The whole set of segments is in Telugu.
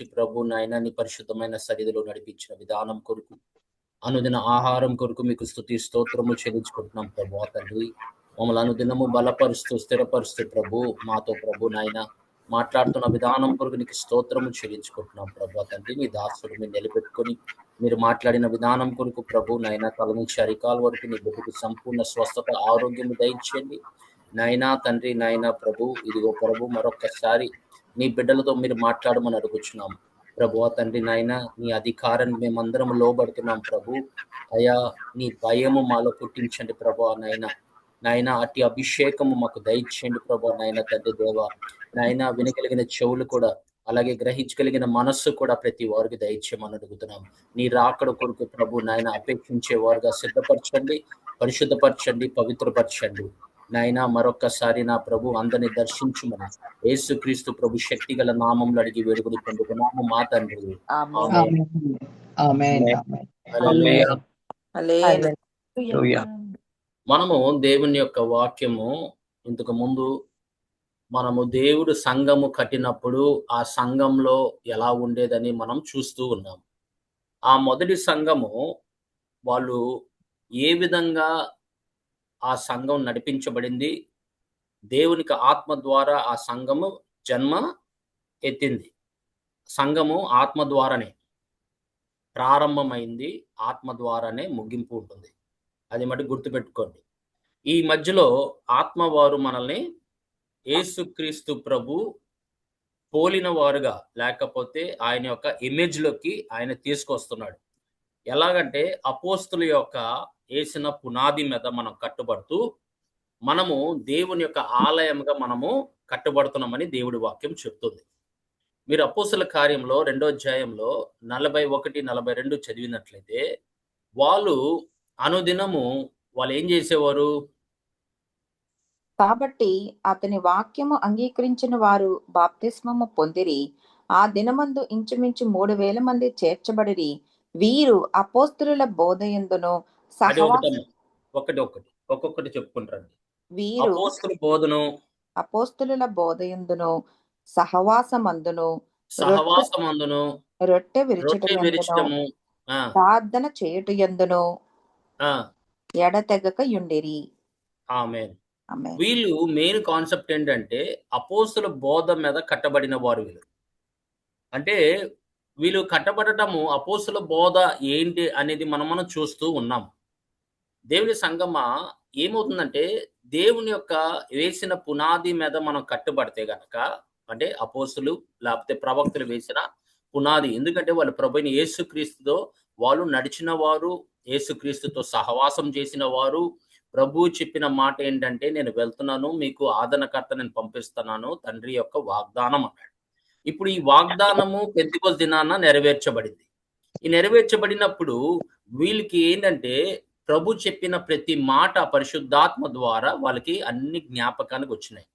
ప్రభు నాయన నీ పరిశుద్ధమైన సన్నిధిలో నడిపించిన విధానం కొరకు, అనుదిన ఆహారం కొరకు మీకు స్తుతి స్తోత్రము చెల్లించుకుంటున్నాం ప్రభు తండ్రి. మమ్మల్ని అనుదినము బలపరుస్తూ స్థిరపరుస్తూ ప్రభు మాతో ప్రభు నాయన మాట్లాడుతున్న విధానం కొరకు నీకు స్తోత్రము చెల్లించుకుంటున్నాం ప్రభు తండ్రి. నీ దాసుడు మీరు నిలబెట్టుకొని మీరు మాట్లాడిన విధానం కొరకు ప్రభు నాయన తల నుంచి అరికాల వరకు నీ బిడ్డకు సంపూర్ణ స్వస్థత ఆరోగ్యము దయచేయండి నాయనా తండ్రి. నాయన ప్రభు ఇదిగో ప్రభు మరొక్కసారి నీ బిడ్డలతో మీరు మాట్లాడమని అడుగుచున్నాం ప్రభు తండ్రి. నాయన నీ అధికారాన్ని మేమందరం లోబడుతున్నాం ప్రభు. అయా నీ భయము మాలో పుట్టించండి ప్రభు నాయన. నాయన అట్టి అభిషేకము మాకు దయచేయండి ప్రభు నాయన తండ్రి దేవ. నాయన వినగలిగిన చెవులు కూడా అలాగే గ్రహించగలిగిన మనస్సు కూడా ప్రతి వారికి దయచేయమని అడుగుతున్నాం. నీ రాకడ కొరకు ప్రభు నాయన అపేక్షించే వారుగా సిద్ధపరచండి, పరిశుద్ధపరచండి, పవిత్రపరచండి నాయన. మరొక్కసారి నా ప్రభు అందరిని దర్శించుమని యేసుక్రీస్తు ప్రభు శక్తి గల నామంలో అడిగి వేడుకొని పొందుకున్నాము మా తండ్రి. మనము దేవుని యొక్క వాక్యము ఇంతకు ముందు మనము దేవుడు సంఘము కట్టినప్పుడు ఆ సంఘంలో ఎలా ఉండేదని మనం చూస్తూ ఉన్నాం. ఆ మొదటి సంఘము వాళ్ళు ఏ విధంగా ఆ సంఘం నడిపించబడింది, దేవునికి ఆత్మ ద్వారా ఆ సంఘము జన్మ ఎత్తింది. సంఘము ఆత్మ ద్వారానే ప్రారంభమైంది, ఆత్మ ద్వారానే ముగింపు ఉంటుంది. అది మటు గుర్తుపెట్టుకోండి. ఈ మధ్యలో ఆత్మ వారు మనల్ని యేసుక్రీస్తు ప్రభు పోలిన వారుగా లేకపోతే ఆయన యొక్క ఇమేజ్లోకి ఆయన తీసుకొస్తున్నాడు. ఎలాగంటే అపోస్తుల యొక్క వేసిన పునాది మీద మనం కట్టుబడుతూ మనము దేవుని యొక్క ఆలయంగా మనము కట్టుబడుతున్నామని దేవుడి వాక్యం చెప్తుంది. మీరు అపోస్తుల కార్యంలో 2వ అధ్యాయంలో 41, 42 చదివినట్లయితే వాళ్ళు అనుదినము వాళ్ళు ఏం చేసేవారు? కాబట్టి అతని వాక్యము అంగీకరించిన వారు బాప్తిస్మము పొందిరి. ఆ దినమందు ఇంచుమించు 3,000 మంది చేర్చబడిరి. వీరు అపోస్తుల బోధయందును ఒక్కొక్కటి చెప్పుకుంటారండి. వీరు అపోస్తుల బోధయందును సహవాసమందును రొట్టె విరుచుటయందును ప్రార్థన చేయుట యందును ఎడతెగక యుండిరి. ఆమేన్. వీళ్ళు మెయిన్ కాన్సెప్ట్ ఏంటంటే అపోస్తుల బోధ మీద కట్టబడిన వారు. వీళ్ళు అంటే వీళ్ళు కట్టబడటము అపోస్తుల బోధ ఏంటి అనేది మనం చూస్తూ ఉన్నాం. దేవుని సంగమా ఏమవుతుందంటే దేవుని యొక్క వేసిన పునాది మీద మనం కట్టుబడితే గనక, అంటే అపోస్తులు లేకపోతే ప్రవక్తలు వేసిన పునాది. ఎందుకంటే వాళ్ళు ప్రభువైన యేసుక్రీస్తుతో వాళ్ళు నడిచిన వారు, యేసుక్రీస్తుతో సహవాసం చేసిన వారు. ప్రభువు చెప్పిన మాట ఏంటంటే నేను వెళ్తున్నాను, మీకు ఆదరణకర్త నేను పంపిస్తున్నాను, తండ్రి యొక్క వాగ్దానం అన్నాడు. ఇప్పుడు ఈ వాగ్దానము పెంతెకొస్తు దినాన నెరవేర్చబడింది. ఈ నెరవేర్చబడినప్పుడు వీళ్ళకి ఏంటంటే ప్రభు చెప్పిన ప్రతి మాట పరిశుద్ధాత్మ ద్వారా వాళ్ళకి అన్ని జ్ఞాపకానికి వచ్చినాయి.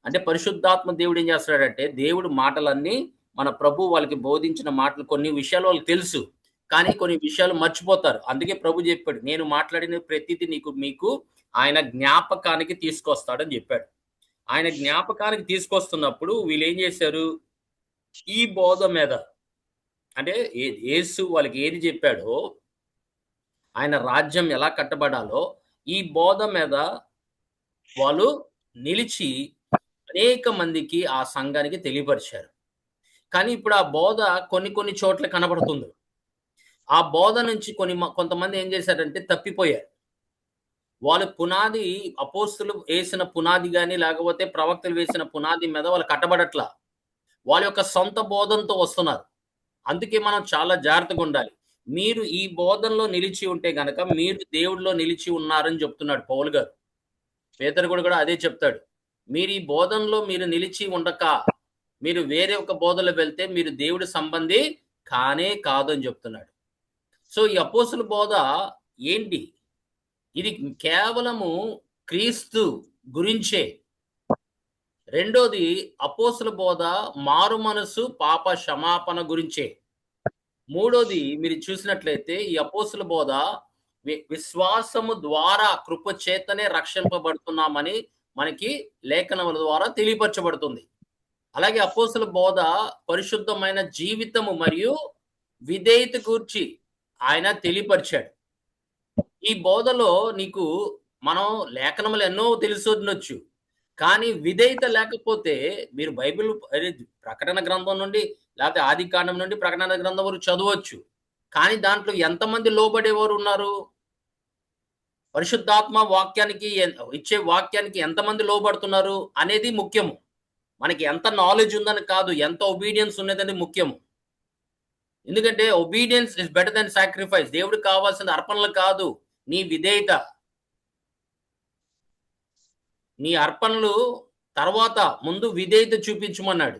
అంటే పరిశుద్ధాత్మ దేవుడు ఏం చేస్తాడంటే దేవుడు మాటలన్నీ మన ప్రభు వాళ్ళకి బోధించిన మాటలు కొన్ని విషయాలు వాళ్ళకి తెలుసు, కానీ కొన్ని విషయాలు మర్చిపోతారు. అందుకే ప్రభు చెప్పాడు నేను మాట్లాడిన ప్రతిదీ మీకు ఆయన జ్ఞాపకానికి తీసుకొస్తాడని చెప్పాడు. ఆయన జ్ఞాపకానికి తీసుకొస్తున్నప్పుడు వీళ్ళు ఏం చేశారు? ఈ బోధ మీద అంటే యేసు వాళ్ళకి ఏది చెప్పాడో, ఆయన రాజ్యం ఎలా కట్టబడాలో ఈ బోధ మీద వాళ్ళు నిలిచి అనేక మందికి ఆ సంఘానికి తెలియపరిచారు. కానీ ఇప్పుడు ఆ బోధ కొన్ని చోట్ల కనబడుతుంది. ఆ బోధ నుంచి కొంతమంది ఏం చేశారంటే తప్పిపోయారు. వాళ్ళు పునాది అపోస్తులు వేసిన పునాది కానీ లేకపోతే ప్రవక్తలు వేసిన పునాది మీద వాళ్ళు కట్టబడట్లా, వాళ్ళ యొక్క సొంత బోధనతో వస్తున్నారు. అందుకే మనం చాలా జాగ్రత్తగా ఉండాలి. మీరు ఈ బోధనలో నిలిచి ఉంటే గనక మీరు దేవుడిలో నిలిచి ఉన్నారని చెప్తున్నాడు పౌలు గారు. పేతురు కూడా అదే చెప్తాడు. మీరు ఈ బోధనలో మీరు నిలిచి ఉండక మీరు వేరే ఒక బోధలో వెళ్తే మీరు దేవుడి సంబంధి కానే కాదు అని చెప్తున్నాడు. సో ఈ అపోస్తుల బోధ ఏంటి? ఇది కేవలము క్రీస్తు గురించే. రెండోది అపోస్తుల బోధ మారు మనసు పాప క్షమాపణ గురించే. మూడోది మీరు చూసినట్లయితే ఈ అపోస్తుల బోధ విశ్వాసము ద్వారా కృప చేతనే రక్షింపబడుతున్నామని మనకి లేఖనముల ద్వారా తెలియపరచబడుతుంది. అలాగే అపోస్తుల బోధ పరిశుద్ధమైన జీవితము మరియు విధేయత గూర్చి ఆయన తెలియపరిచాడు. ఈ బోధలో నీకు మనం లేఖనములు ఎన్నో తెలిసి ఉండొచ్చు. కానీ విధేయత లేకపోతే మీరు బైబిల్ ప్రకటన గ్రంథం నుండి లేకపోతే ఆదికాండం నుండి ప్రకటన గ్రంథం వరకు చదవచ్చు. కానీ దాంట్లో ఎంతమంది లోబడేవారు ఉన్నారు? పరిశుద్ధాత్మ వాక్యానికి ఇచ్చే వాక్యానికి ఎంతమంది లోబడుతున్నారు అనేది ముఖ్యము. మనకి ఎంత నాలెడ్జ్ ఉందని కాదు, ఎంత ఒబీడియన్స్ ఉన్నదని ముఖ్యము. ఎందుకంటే obedience is better than sacrifice. దేవుడికి కావాల్సిన అర్పణలు కాదు, నీ విధేయత. నీ అర్పణలు తర్వాత, ముందు విధేయత చూపించమన్నాడు.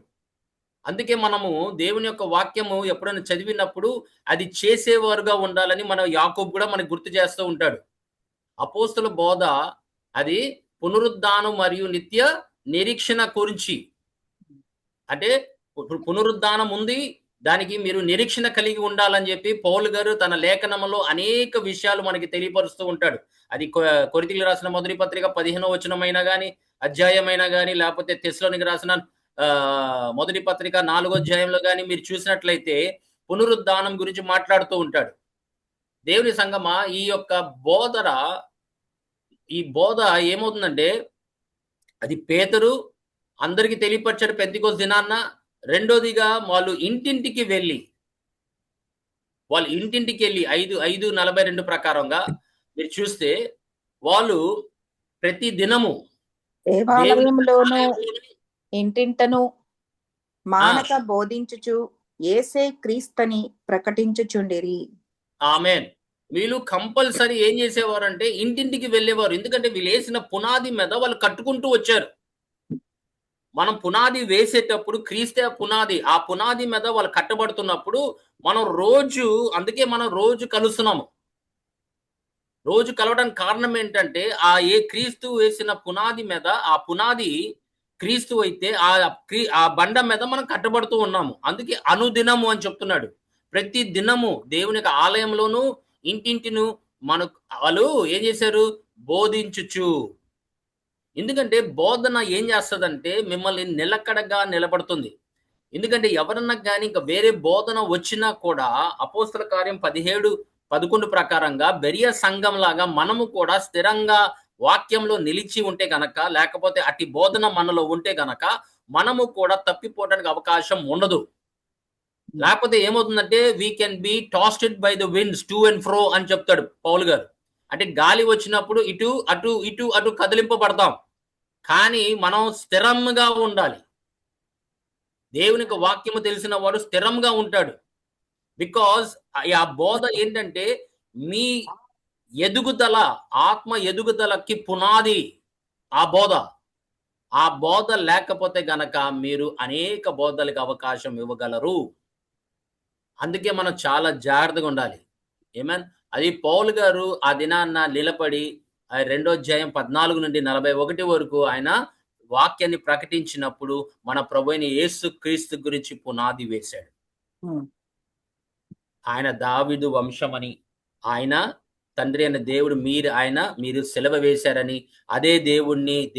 అందుకే మనము దేవుని యొక్క వాక్యము ఎప్పుడైనా చదివినప్పుడు అది చేసేవారుగా ఉండాలని మన యాకోబు కూడా మనకు గుర్తు చేస్తూ ఉంటాడు. అపోస్తుల బోధ అది పునరుద్ధానం మరియు నిత్య నిరీక్షణ గురించి. అంటే పునరుద్ధానం ఉంది, దానికి మీరు నిరీక్షణ కలిగి ఉండాలని చెప్పి పౌలు గారు తన లేఖనంలో అనేక విషయాలు మనకి తెలియపరుస్తూ ఉంటాడు. అది కొరింథీయులకు రాసిన మొదటి పత్రిక 15వ వచనమైనా కానీ, అధ్యాయమైనా కానీ, లేకపోతే తెస్సలోనికి రాసిన మొదటి పత్రిక 4వ అధ్యాయంలో కానీ మీరు చూసినట్లయితే పునరుద్ధానం గురించి మాట్లాడుతూ ఉంటాడు. దేవుని సంగమా, ఈ బోధ ఏమవుతుందంటే, అది పేతురు అందరికీ తెలియపరిచాడు పెంతెకోస్తు దినాన్న. రెండోదిగా వాళ్ళు ఇంటింటికి వెళ్ళి 5:42 ప్రకారంగా మీరు చూస్తే వాళ్ళు ప్రతి దినము దేవాలయంలోను ఇంటింటను మానక బోధించుచు యేసే క్రీస్తని ప్రకటించుచుండిరి. ఆమేన్. వీళ్ళు కంపల్సరీ ఏం చేసేవారంటే ఇంటింటికి వెళ్ళేవారు. ఎందుకంటే వీళ్ళు వేసిన పునాది మీద వాళ్ళు కట్టుకుంటూ వచ్చారు. మనం పునాది వేసేటప్పుడు క్రీస్తే పునాది, ఆ పునాది మీద వాళ్ళు కట్టబడుతున్నప్పుడు అందుకే మనం రోజు కలుస్తున్నాము. రోజు కలవడానికి కారణం ఏంటంటే క్రీస్తు వేసిన పునాది మీద, ఆ పునాది క్రీస్తు అయితే ఆ బండ మీద మనం కట్టబడుతూ ఉన్నాము. అందుకే అనుదినము అని చెప్తున్నాడు. ప్రతి దినము దేవుని యొక్క ఆలయంలోనూ ఇంటింటిను వాళ్ళు ఏం చేశారు? బోధించుచు. ఎందుకంటే బోధన ఏం చేస్తుందంటే మిమ్మల్ని నిలకడగా నిలబడుతుంది. ఎందుకంటే ఎవరన్నా కానీ ఇంకా వేరే బోధన వచ్చినా కూడా అపోస్తల కార్యం 17:11 ప్రకారంగా బెరియా సంఘం లాగా మనము కూడా స్థిరంగా వాక్యంలో నిలిచి ఉంటే గనక, లేకపోతే అట్టి బోధన మనలో ఉంటే గనక మనము కూడా తప్పిపోవడానికి అవకాశం ఉండదు. లేకపోతే ఏమవుతుందంటే we can be tossed by the winds to and fro అని చెప్తాడు పౌలు గారు. అంటే గాలి వచ్చినప్పుడు ఇటు అటు కదిలింపబడతాం. కానీ మనం స్థిరంగా ఉండాలి. దేవునికి వాక్యము తెలిసిన వాడు స్థిరంగా ఉంటాడు. బికాజ్ ఆ బోధ ఏంటంటే మీ ఎదుగుదల, ఆత్మ ఎదుగుదలకి పునాది ఆ బోధ. ఆ బోధ లేకపోతే గనక మీరు అనేక బోధలకు అవకాశం ఇవ్వగలరు. అందుకే మనం చాలా జాగ్రత్తగా ఉండాలి. ఏమన్ అది పౌలు గారు ఆ దినాన్న నిలబడి 2వ అధ్యాయం 14 నుండి 41 వరకు ఆయన వాక్యాన్ని ప్రకటించినప్పుడు మన ప్రభువైన యేసు క్రీస్తు గురించి పునాది వేశాడు. ఆయన దావీదు వంశమని, ఆయన తండ్రి అయిన దేవుడు మీరు సెలవు వేశారని, అదే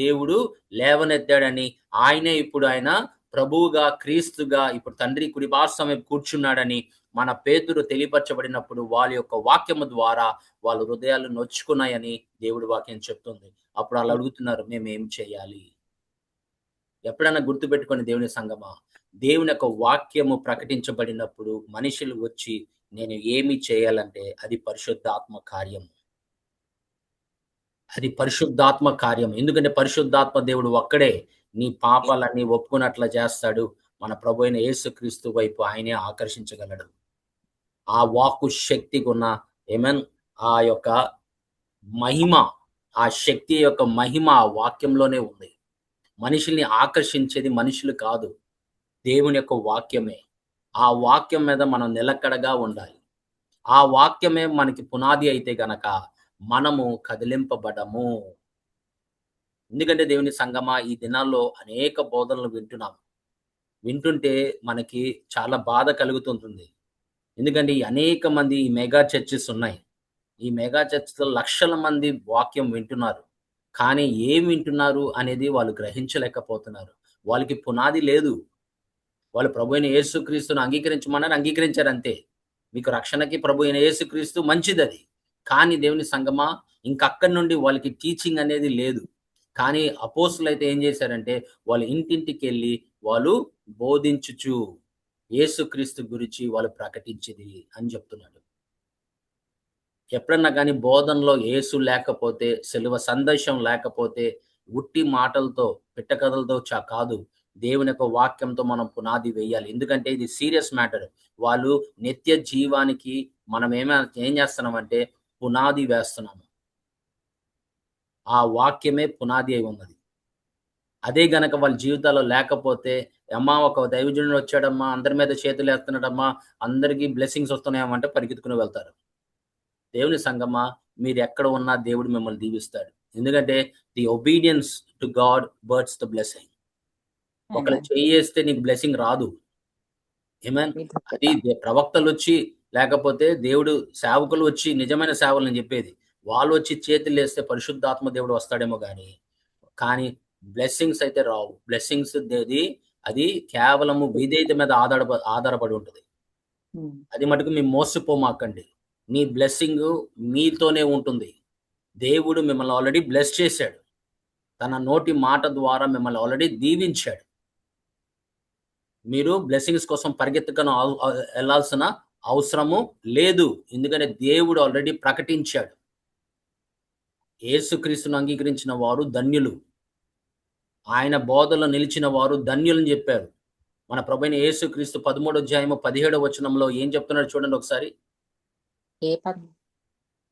దేవుడు లేవనెత్తాడని, ఆయనే ఇప్పుడు ఆయన ప్రభువుగా క్రీస్తుగా ఇప్పుడు తండ్రి కుడి పార్శ్వమే కూర్చున్నాడని మన పేతురు తెలియపరచబడినప్పుడు వాళ్ళ యొక్క వాక్యము ద్వారా వాళ్ళ హృదయాలు నొచ్చుకున్నాయని దేవుడి వాక్యం చెప్తుంది. అప్పుడు వాళ్ళు అడుగుతున్నారు, మేమేం చేయాలి? ఎప్పుడైనా గుర్తుపెట్టుకొని దేవుని సంగమా, దేవుని యొక్క వాక్యము ప్రకటించబడినప్పుడు మనుషులు వచ్చి నేను ఏమి చేయాలంటే అది పరిశుద్ధాత్మ కార్యము. అది పరిశుద్ధాత్మ కార్యం. ఎందుకంటే పరిశుద్ధాత్మ దేవుడు ఒక్కడే నీ పాపాలన్నీ ఒప్పుకున్నట్లా చేస్తాడు. మన ప్రభు అయిన యేసుక్రీస్తు వైపు ఆయనే ఆకర్షించగలడు. ఆ వాక్కు శక్తికి ఉన్న ఆ యొక్క మహిమ, ఆ శక్తి యొక్క మహిమ ఆ వాక్యంలోనే ఉంది. మనుషుల్ని ఆకర్షించేది మనుషులు కాదు, దేవుని యొక్క వాక్యమే. ఆ వాక్యం మీద మనం నిలకడగా ఉండాలి. ఆ వాక్యమే మనకి పునాది అయితే గనక మనము కదిలింపబడము. ఎందుకంటే దేవుని సంగమా, ఈ దినాల్లో అనేక బోధనలు వింటుంటే మనకి చాలా బాధ కలుగుతుంటుంది. ఎందుకంటే అనేక మంది ఈ మెగా చర్చెస్ ఉన్నాయి. ఈ మెగా చర్చ్లో లక్షల మంది వాక్యం వింటున్నారు. కానీ ఏం వింటున్నారు అనేది వాళ్ళు గ్రహించలేకపోతున్నారు. వాళ్ళకి పునాది లేదు. వాళ్ళు ప్రభు అయిన యేసుక్రీస్తును అంగీకరించమన్నారు, అంగీకరించారు అంతే. మీకు రక్షణకి ప్రభు అయిన యేసుక్రీస్తు మంచిదది. కానీ దేవుని సంగమా, ఇంకక్కడి నుండి వాళ్ళకి టీచింగ్ అనేది లేదు. కానీ అపోస్తులైతే ఏం చేశారంటే, వాళ్ళు ఇంటింటికెళ్ళి వాళ్ళు బోధించుచు యేసుక్రీస్తు గురించి వాళ్ళు ప్రకటించిరి అని చెప్తున్నాడు. ఎప్పుడన్నా గాని బోధనలో యేసు లేకపోతే, సిలువ సందేశం లేకపోతే, ఉట్టి మాటలతో, పిట్టకథలతో కాదు. దేవుని యొక్క వాక్యంతో మనం పునాది వేయాలి. ఎందుకంటే ఇది సీరియస్ మ్యాటర్. వాళ్ళు నిత్య జీవానికి మనం ఏం చేస్తున్నామంటే పునాది వేస్తున్నాము. ఆ వాక్యమే పునాది అయి ఉన్నది. అదే గనక వాళ్ళ జీవితాల్లో లేకపోతే, అమ్మా ఒక దైవజనుడు వచ్చాడమ్మా, అందరి మీద చేతులేస్తున్నాడమ్మా, అందరికీ బ్లెస్సింగ్స్ వస్తున్నాయమ్మా అంటే పరిగెత్తుకుని వెళ్తారు. దేవుని సంగమా, మీరు ఎక్కడ ఉన్నా దేవుడు మిమ్మల్ని దీవిస్తాడు. ఎందుకంటే the obedience to God birds the blessing. ఒకళ్ళు చెయ్యేస్తే నీకు బ్లెస్సింగ్ రాదు. ఏమేన్ అది ప్రవక్తలు వచ్చి, లేకపోతే దేవుడు సేవకులు వచ్చి, నిజమైన సేవలు నేను చెప్పేది, వాళ్ళు వచ్చి చేతులు వేస్తే పరిశుద్ధాత్మ దేవుడు వస్తాడేమో కానీ బ్లెస్సింగ్స్ అయితే రావు. బ్లెస్సింగ్స్ అది కేవలము విధేయత మీద ఆధారపడి ఉంటుంది. అది మటుకు మేము మోసపోమాకండి. నీ బ్లెస్సింగ్ మీతోనే ఉంటుంది. దేవుడు మిమ్మల్ని ఆల్రెడీ బ్లెస్ చేశాడు. తన నోటి మాట ద్వారా మిమ్మల్ని ఆల్రెడీ దీవించాడు. మీరు బ్లెస్సింగ్స్ కోసం పరిగెత్తుకొని వెళ్ళాల్సిన అవసరము లేదు. ఎందుకంటే దేవుడు ఆల్రెడీ ప్రకటించాడు. యేసుక్రీస్తును అంగీకరించిన వారు ధన్యులు, ఆయన బోధలో నిలిచిన వారు ధన్యులని చెప్పారు. మన ప్రభువైన యేసుక్రీస్తు 13వ అధ్యాయము 17వ వచనంలో ఏం చెప్తున్నాడు చూడండి ఒకసారి.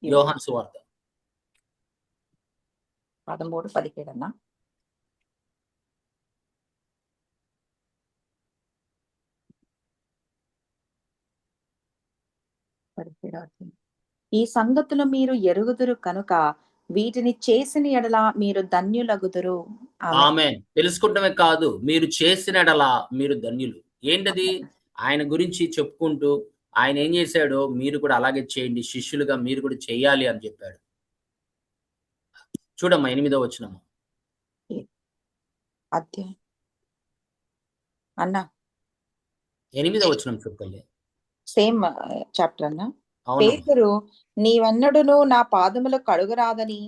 యోహాను సువార్త 13:17 అన్నా. ఈ సంగతులు మీరు ఎరుగుదురు కనుక వీటిని చేసిన ఎడల మీరు ధన్యులగుదురు. ఆమేన్. తెలుసుకుంటమే కాదు, మీరు చేసిన ఎడల మీరు ధన్యులు. ఏంటది? ఆయన గురించి చెప్పుకుంటూ ఆయన ఏం చేశాడో మీరు కూడా అలాగే చేయండి, శిష్యులుగా మీరు కూడా చేయాలి అని చెప్పాడు. చూడమ్మా 8వ వచనము. అధ్యాయం అన్నా 8వ వచనం చెప్పండి. సేమ్ చాప్టర్ అన్నా. పేతురు, నీవెన్నడును నా పాదములు కడుగరాదని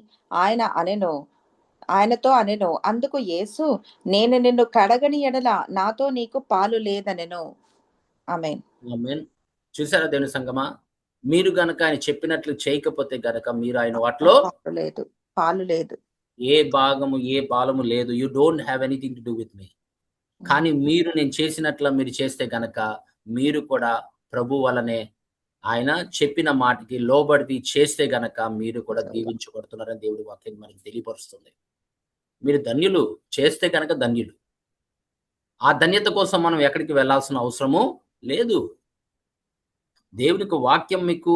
ఆయనతో అనెను. అందుకు యేసు, నేను నిన్ను కడగని ఎడల నాతో నీకు పాలు లేదనెను. ఆమేన్. ఆమేన్. చూసారా దేవుని సంగమా, మీరు గనక ఆయన చెప్పినట్లు చేయకపోతే గనక మీరు ఆయన వాటిలో పాలు లేదు, ఏ భాగము ఏ బాలము లేదు. You don't have anything to do with me. కానీ మీరు నేను చేసినట్ల మీరు చేస్తే గనక మీరు కూడా ప్రభు వలనే ఆయన చెప్పిన మాటకి లోబడి చేస్తే గనక మీరు కూడా దీవించబడుతున్నారని దేవుడి వాక్యం మనకి తెలియపరుస్తుంది. మీరు ధన్యులు, చేస్తే గనక ధన్యులు. ఆ ధన్యత కోసం మనం ఎక్కడికి వెళ్ళాల్సిన అవసరము లేదు. దేవునికి వాక్యం మీకు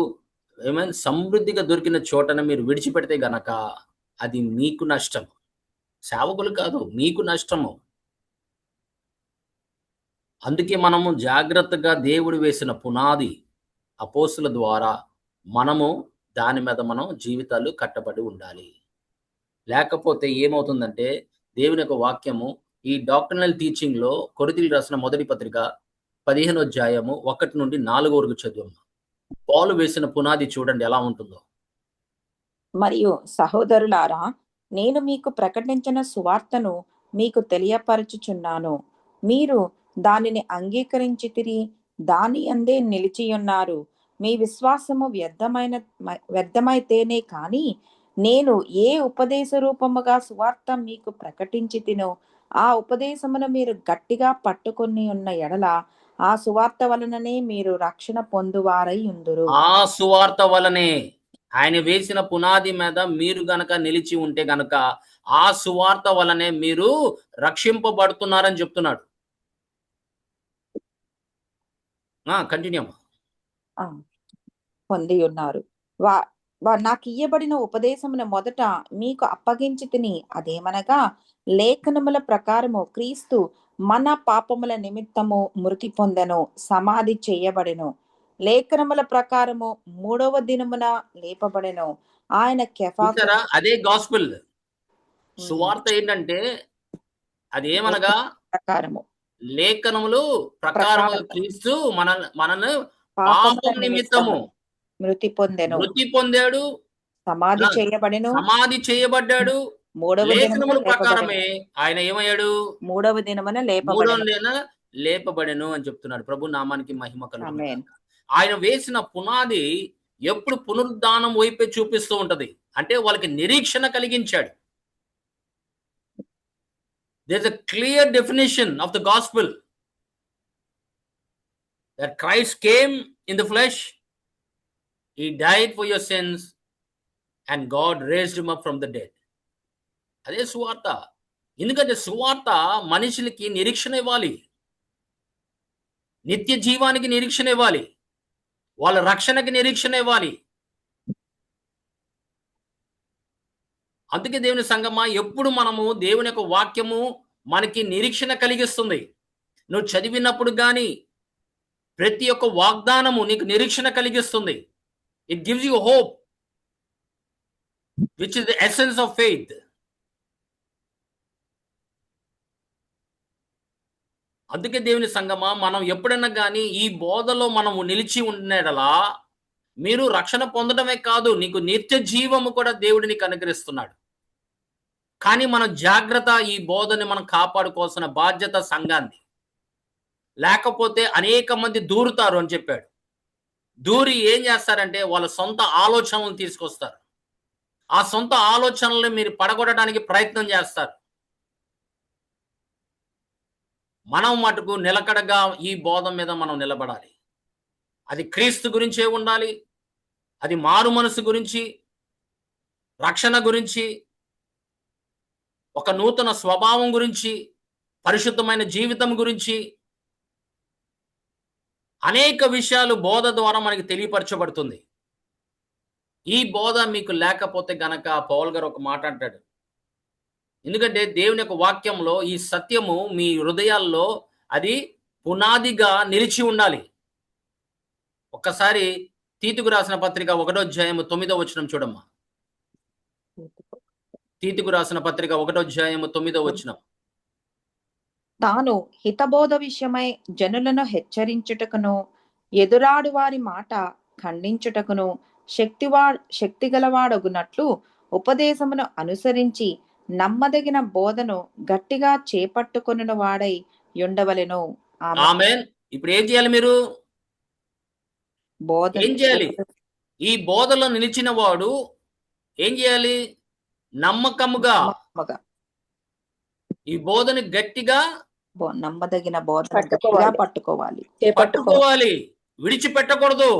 ఏమైనా సమృద్ధిగా దొరికిన చోటన మీరు విడిచిపెడితే గనక అది మీకు నష్టం, సేవకులు కాదు, మీకు నష్టము. అందుకే మనము జాగ్రత్తగా దేవుడు వేసిన పునాది అపోస్తుల ద్వారా మనము దాని మీద మనం జీవితాలు కట్టబడి ఉండాలి. లేకపోతే ఏమవుతుందంటే దేవుని యొక్క వాక్యము ఈ డాక్టర్నల్ టీచింగ్లో కొరింథీయులకు రాసిన మొదటి పత్రిక 15వ అధ్యాయము 1 నుండి 4 వరకు చదువు. పౌలు వేసిన పునాది చూడండి ఎలా ఉంటుందో. మరియు సహోదరులారా, నేను మీకు ప్రకటించిన సువార్తను మీకు తెలియపరచుచున్నాను. మీరు దానిని అంగీకరించితిరి, దాని అందే నిలిచియున్నారు. మీ విశ్వాసము వ్యర్థమైతేనే కాని నేను ఏ ఉపదేశ రూపముగా సువార్త మీకు ప్రకటించితినో ఆ ఉపదేశమును మీరు గట్టిగా పట్టుకొని ఉన్న ఎడల ఆ సువార్త వలననే మీరు రక్షణ పొందువారై ఉందురు. ఆ సువార్త వలనే, ఆయన వేసిన పునాది మీద మీరు గనక నిలిచి ఉంటే గనక ఆ సువార్త వలనే మీరు రక్షింపబడుతున్నారని చెప్తున్నాడు. కంటిన్యూ. పొంది ఉన్నారు. నాకు ఇయ్యబడిన ఉపదేశమును మొదట మీకు అప్పగించి తిని, అదేమనగా లేఖనముల ప్రకారము క్రీస్తు మన పాపముల నిమిత్తము మృతి పొందెను, సమాధి చేయబడెను, లేఖనముల ప్రకారము 3వ దినమున లేపబడెను. ఆయన అదే గాస్పెల్ సువార్త ఏంటంటే అది ఏమనగా ప్రకారము లేఖనములు ప్రకారము క్రీస్తు మనల్ని పాపం నిమిత్తము మృతి పొందాడు, సమాధి చేయబడ్డాడు. లేఖనముల ప్రకారమే ఆయన ఏమయ్యాడు? మూడవ దినమున లేపబడెను అని చెప్తున్నాడు. ప్రభు నామానికి మహిమ కలుగును. ఆయన వేసిన పునాది ఎప్పుడు పునరుద్ధానం వైపే చూపిస్తూ ఉంటది. అంటే వాళ్ళకి నిరీక్షణ కలిగించాడు. There's a clear definition of the gospel that Christ came in the flesh, he died for your sins, and God raised him up from the dead. అదే సువార్త. ఎందుకంటే సువార్త మనుషులకి నిరీక్షణ ఇవ్వాలి, నిత్య జీవానికి నిరీక్షణ ఇవ్వాలి, వాళ్ళ రక్షణకి నిరీక్షణ ఇవ్వాలి. అందుకే దేవుని సంగమా, ఎప్పుడు మనము దేవుని యొక్క వాక్యము మనకి నిరీక్షణ కలిగిస్తుంది. నువ్వు చదివినప్పుడు కానీ ప్రతి ఒక్క వాగ్దానము నీకు నిరీక్షణ కలిగిస్తుంది. It gives you hope, which is the essence of faith. అందుకే దేవుని సంగమా, మనం ఎప్పుడైనా కానీ ఈ బోధలో మనము నిలిచి ఉండేలా మీరు రక్షణ పొందడమే కాదు, నీకు నిత్య జీవము కూడా దేవుడు నీకు అనుగ్రహిస్తున్నాడు. కానీ మనం జాగ్రత్త, ఈ బోధని మనం కాపాడుకోవాల్సిన బాధ్యత సంఘాన్ని. లేకపోతే అనేక మంది దూరుతారు అని చెప్పాడు. దూరి ఏం చేస్తారంటే వాళ్ళ సొంత ఆలోచనలను తీసుకొస్తారు. ఆ సొంత ఆలోచనల్ని మీరు పడగొట్టడానికి ప్రయత్నం చేస్తారు. మనం మటుకు నిలకడగా ఈ బోధ మీద మనం నిలబడాలి. అది క్రీస్తు గురించే ఉండాలి, అది మారు మనసు గురించి, రక్షణ గురించి, ఒక నూతన స్వభావం గురించి, పరిశుద్ధమైన జీవితం గురించి అనేక విషయాలు బోధ ద్వారా మనకి తెలియపరచబడుతుంది. ఈ బోధ మీకు లేకపోతే గనక పౌల్ గారు ఒక మాట అంటాడు. ఎందుకంటే దేవుని యొక్క వాక్యంలో ఈ సత్యము మీ హృదయాల్లో అది పునాదిగా నిలిచి ఉండాలి. ఒక్కసారి తీతుకు రాసిన పత్రిక 1వ అధ్యాయము 9వ వచనం చూడమ్మా. తీతుకు రాసిన పత్రిక 1వ అధ్యాయము 9వ వచనం. తాను హితబోధ విషయమై జనులను హెచ్చరించుటకును, ఎదురాడు వారి మాట ఖండించుటకును శక్తిగలవాడగునట్లు ఉపదేశమును అనుసరించి నమ్మదగిన బోధను గట్టిగా చేపట్టుకొనిన వాడై ఉండవలెను. ఆమేన్. ఇప్పుడు ఏం చేయాలి? మీరు ఏం చేయాలి? ఈ బోధలో నిలిచిన వాడు ఏం చేయాలి? నమ్మకముగా ఈ బోధని గట్టిగా, నమ్మదగిన బోధన గట్టిగా పట్టుకోవాలి, విడిచిపెట్టకూడదు.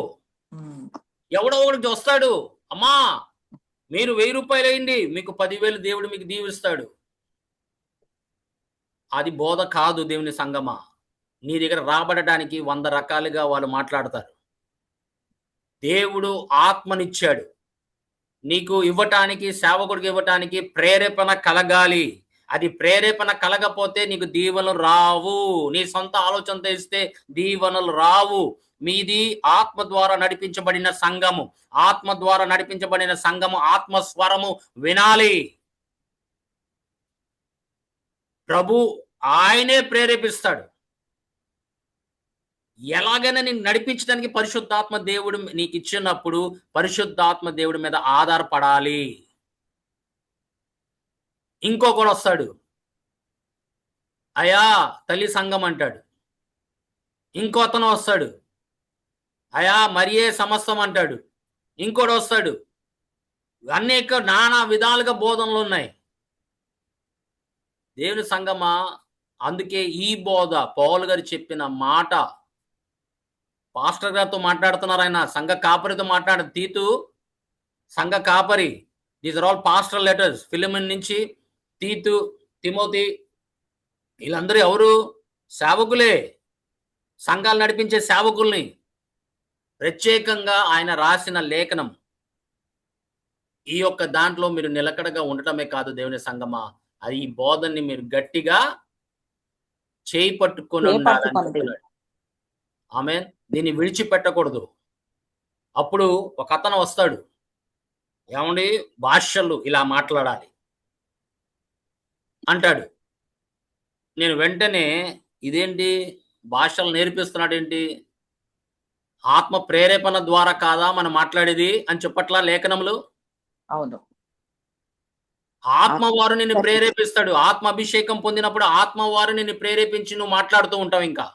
ఎవడో ఒకటి వస్తాడు, అమ్మా మీరు 1000 రూపాయలు వేయండి, మీకు 10,000 దేవుడు మీకు దీవిస్తాడు. అది బోధ కాదు. దేవుని సంగమా, నీ దగ్గర రాబడడానికి 100 రకాలుగా వాళ్ళు మాట్లాడతారు. దేవుడు ఆత్మనిచ్చాడు నీకు ఇవ్వటానికి, సేవకుడికి ఇవ్వటానికి ప్రేరేపణ కలగాలి. అది ప్రేరేపణ కలగపోతే నీకు దీవెనలు రావు. నీ సొంత ఆలోచనతో ఇస్తే దీవెనలు రావు. మీది ఆత్మ ద్వారా నడిపించబడిన సంఘము. ఆత్మ ద్వారా నడిపించబడిన సంఘము ఆత్మస్వరము వినాలి. ప్రభు ఆయనే ప్రేరేపిస్తాడు. ఎలాగైనా నేను నడిపించడానికి పరిశుద్ధాత్మ దేవుడు నీకు ఇచ్చినప్పుడు పరిశుద్ధాత్మ దేవుడి మీద ఆధారపడాలి. ఇంకొకడు వస్తాడు, అయా తల్లి సంఘం అంటాడు. ఇంకో అతను వస్తాడు, అయా మరియే సమస్తం అంటాడు. ఇంకోటి వస్తాడు, అనేక నానా విధాలుగా బోధనలు ఉన్నాయి. దేవుని సంఘమా, అందుకే ఈ బోధ పౌలు గారు చెప్పిన మాట, పాస్టర్ గారితో మాట్లాడుతున్నారు, ఆయన సంఘ కాపరితో తీతు సంఘ కాపరి. These are all pastor letters. Philemon నుంచి తీతు, తిమోతి, వీళ్ళందరూ ఎవరు? సేవకులే, సంఘాలు నడిపించే సేవకుల్ని ప్రత్యేకంగా ఆయన రాసిన లేఖనం. ఈ యొక్క దాంట్లో మీరు నిలకడగా ఉండటమే కాదు దేవుని సంఘమా, అది ఈ బోధన్ని మీరు గట్టిగా చేయి పట్టుకొని ఉండాలని చెప్తున్నాడు. ఆమేన్. దీన్ని విడిచిపెట్టకూడదు. అప్పుడు ఒక అతను వస్తాడు, ఏమండి భాషలు ఇలా మాట్లాడాలి అంటాడు. నేను వెంటనే ఇదేంటి భాషలు నేర్పిస్తున్నాడేంటి? ఆత్మ ప్రేరేపణ ద్వారా కాదా మనం మాట్లాడేది అని చెప్పట్లా లేఖనములు? అవును. ఆత్మ వారు నిన్ను ప్రేరేపిస్తాడు. ఆత్మ అభిషేకం పొందినప్పుడు ఆత్మ వారు నిన్ను ప్రేరేపించి నువ్వు మాట్లాడుతూ ఉంటావు ఇంకా.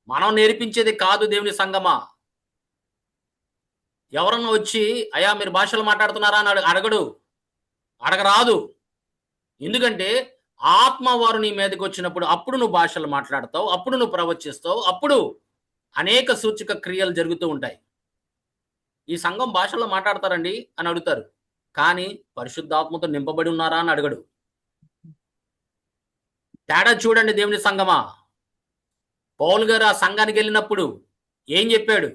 మనం నేర్పించేది కాదు దేవుని సంగమా. ఎవరన్నా వచ్చి అయ్యా మీరు భాషలు మాట్లాడుతున్నారా అని అడగడు. అడగరాదు. ఎందుకంటే ఆత్మ వారు నీ మీదకి వచ్చినప్పుడు అప్పుడు నువ్వు భాషలు మాట్లాడతావు. అప్పుడు నువ్వు ప్రవచిస్తావు. అప్పుడు అనేక సూచక క్రియలు జరుగుతూ ఉంటాయి. ఈ సంఘం భాషల్లో మాట్లాడతారండి అని అడుగుతారు. కానీ పరిశుద్ధాత్మతో నింపబడి ఉన్నారా అని అడగడు. తేడా చూడండి దేవుని సంఘమా. పౌలు గారు ఆ సంఘానికి వెళ్ళినప్పుడు ఏం చెప్పాడు?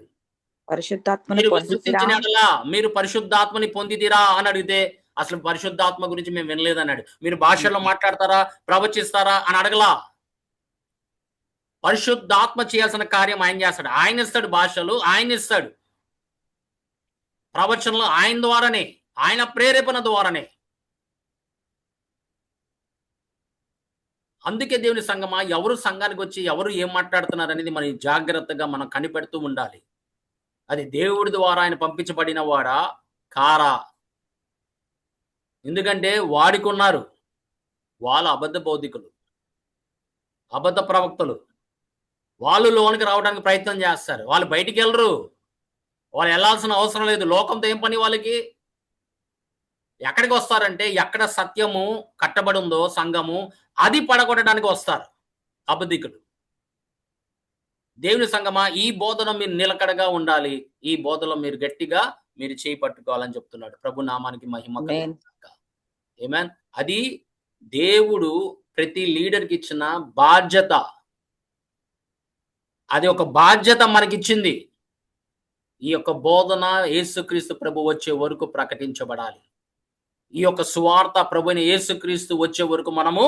పరిశుద్ధాత్మను మీరు పొందితిరా? విశ్వసించిన యెడల మీరు పరిశుద్ధాత్మని పొందితిరా అని అడిగితే అసలు పరిశుద్ధాత్మ గురించి మేము వినలేదన్నాడు. మీరు భాషల్లో మాట్లాడతారా, ప్రవచిస్తారా అని అడగలా. పరిశుద్ధాత్మ చేయాల్సిన కార్యం ఆయన చేస్తాడు. ఆయన ఇస్తాడు భాషలు, ఆయన ఇస్తాడు ప్రవచనలు ఆయన ద్వారానే, ఆయన ప్రేరేపణ ద్వారానే. అందుకే దేవుని సంఘమా, ఎవరు సంఘానికి వచ్చి ఎవరు ఏం మాట్లాడుతున్నారు అనేది మనం జాగ్రత్తగా మనం కనిపెడుతూ ఉండాలి. అది దేవుడి ద్వారా ఆయన పంపించబడిన వాడా కారా? ఎందుకంటే వాడికున్నారు వాళ్ళు అబద్ధ బౌద్ధికులు, అబద్ధ ప్రవక్తలు. వాళ్ళు లోనికి రావడానికి ప్రయత్నం చేస్తారు. వాళ్ళు బయటికి వెళ్ళరు. వాళ్ళు వెళ్ళాల్సిన అవసరం లేదు. లోకంతో ఏం పని వాళ్ళకి? ఎక్కడికి వస్తారంటే ఎక్కడ సత్యము కట్టబడి ఉందో సంఘము అది పడగొట్టడానికి వస్తారు అబద్ధికులు. దేవుని సంఘమా, ఈ బోధన మీరు నిలకడగా ఉండాలి. ఈ బోధనలో మీరు గట్టిగా మీరు చేయి పట్టుకోవాలని చెప్తున్నాడు. ప్రభు నామానికి మహిమ కలుగుగాక. ఆమేన్. అది దేవుడు ప్రతి లీడర్కి ఇచ్చిన బాధ్యత. అది ఒక బాధ్యత మనకిచ్చింది. ఈ యొక్క బోధన యేసుక్రీస్తు ప్రభు వచ్చే వరకు ప్రకటించబడాలి. ఈ యొక్క సువార్త ప్రభువైన యేసుక్రీస్తు వచ్చే వరకు మనము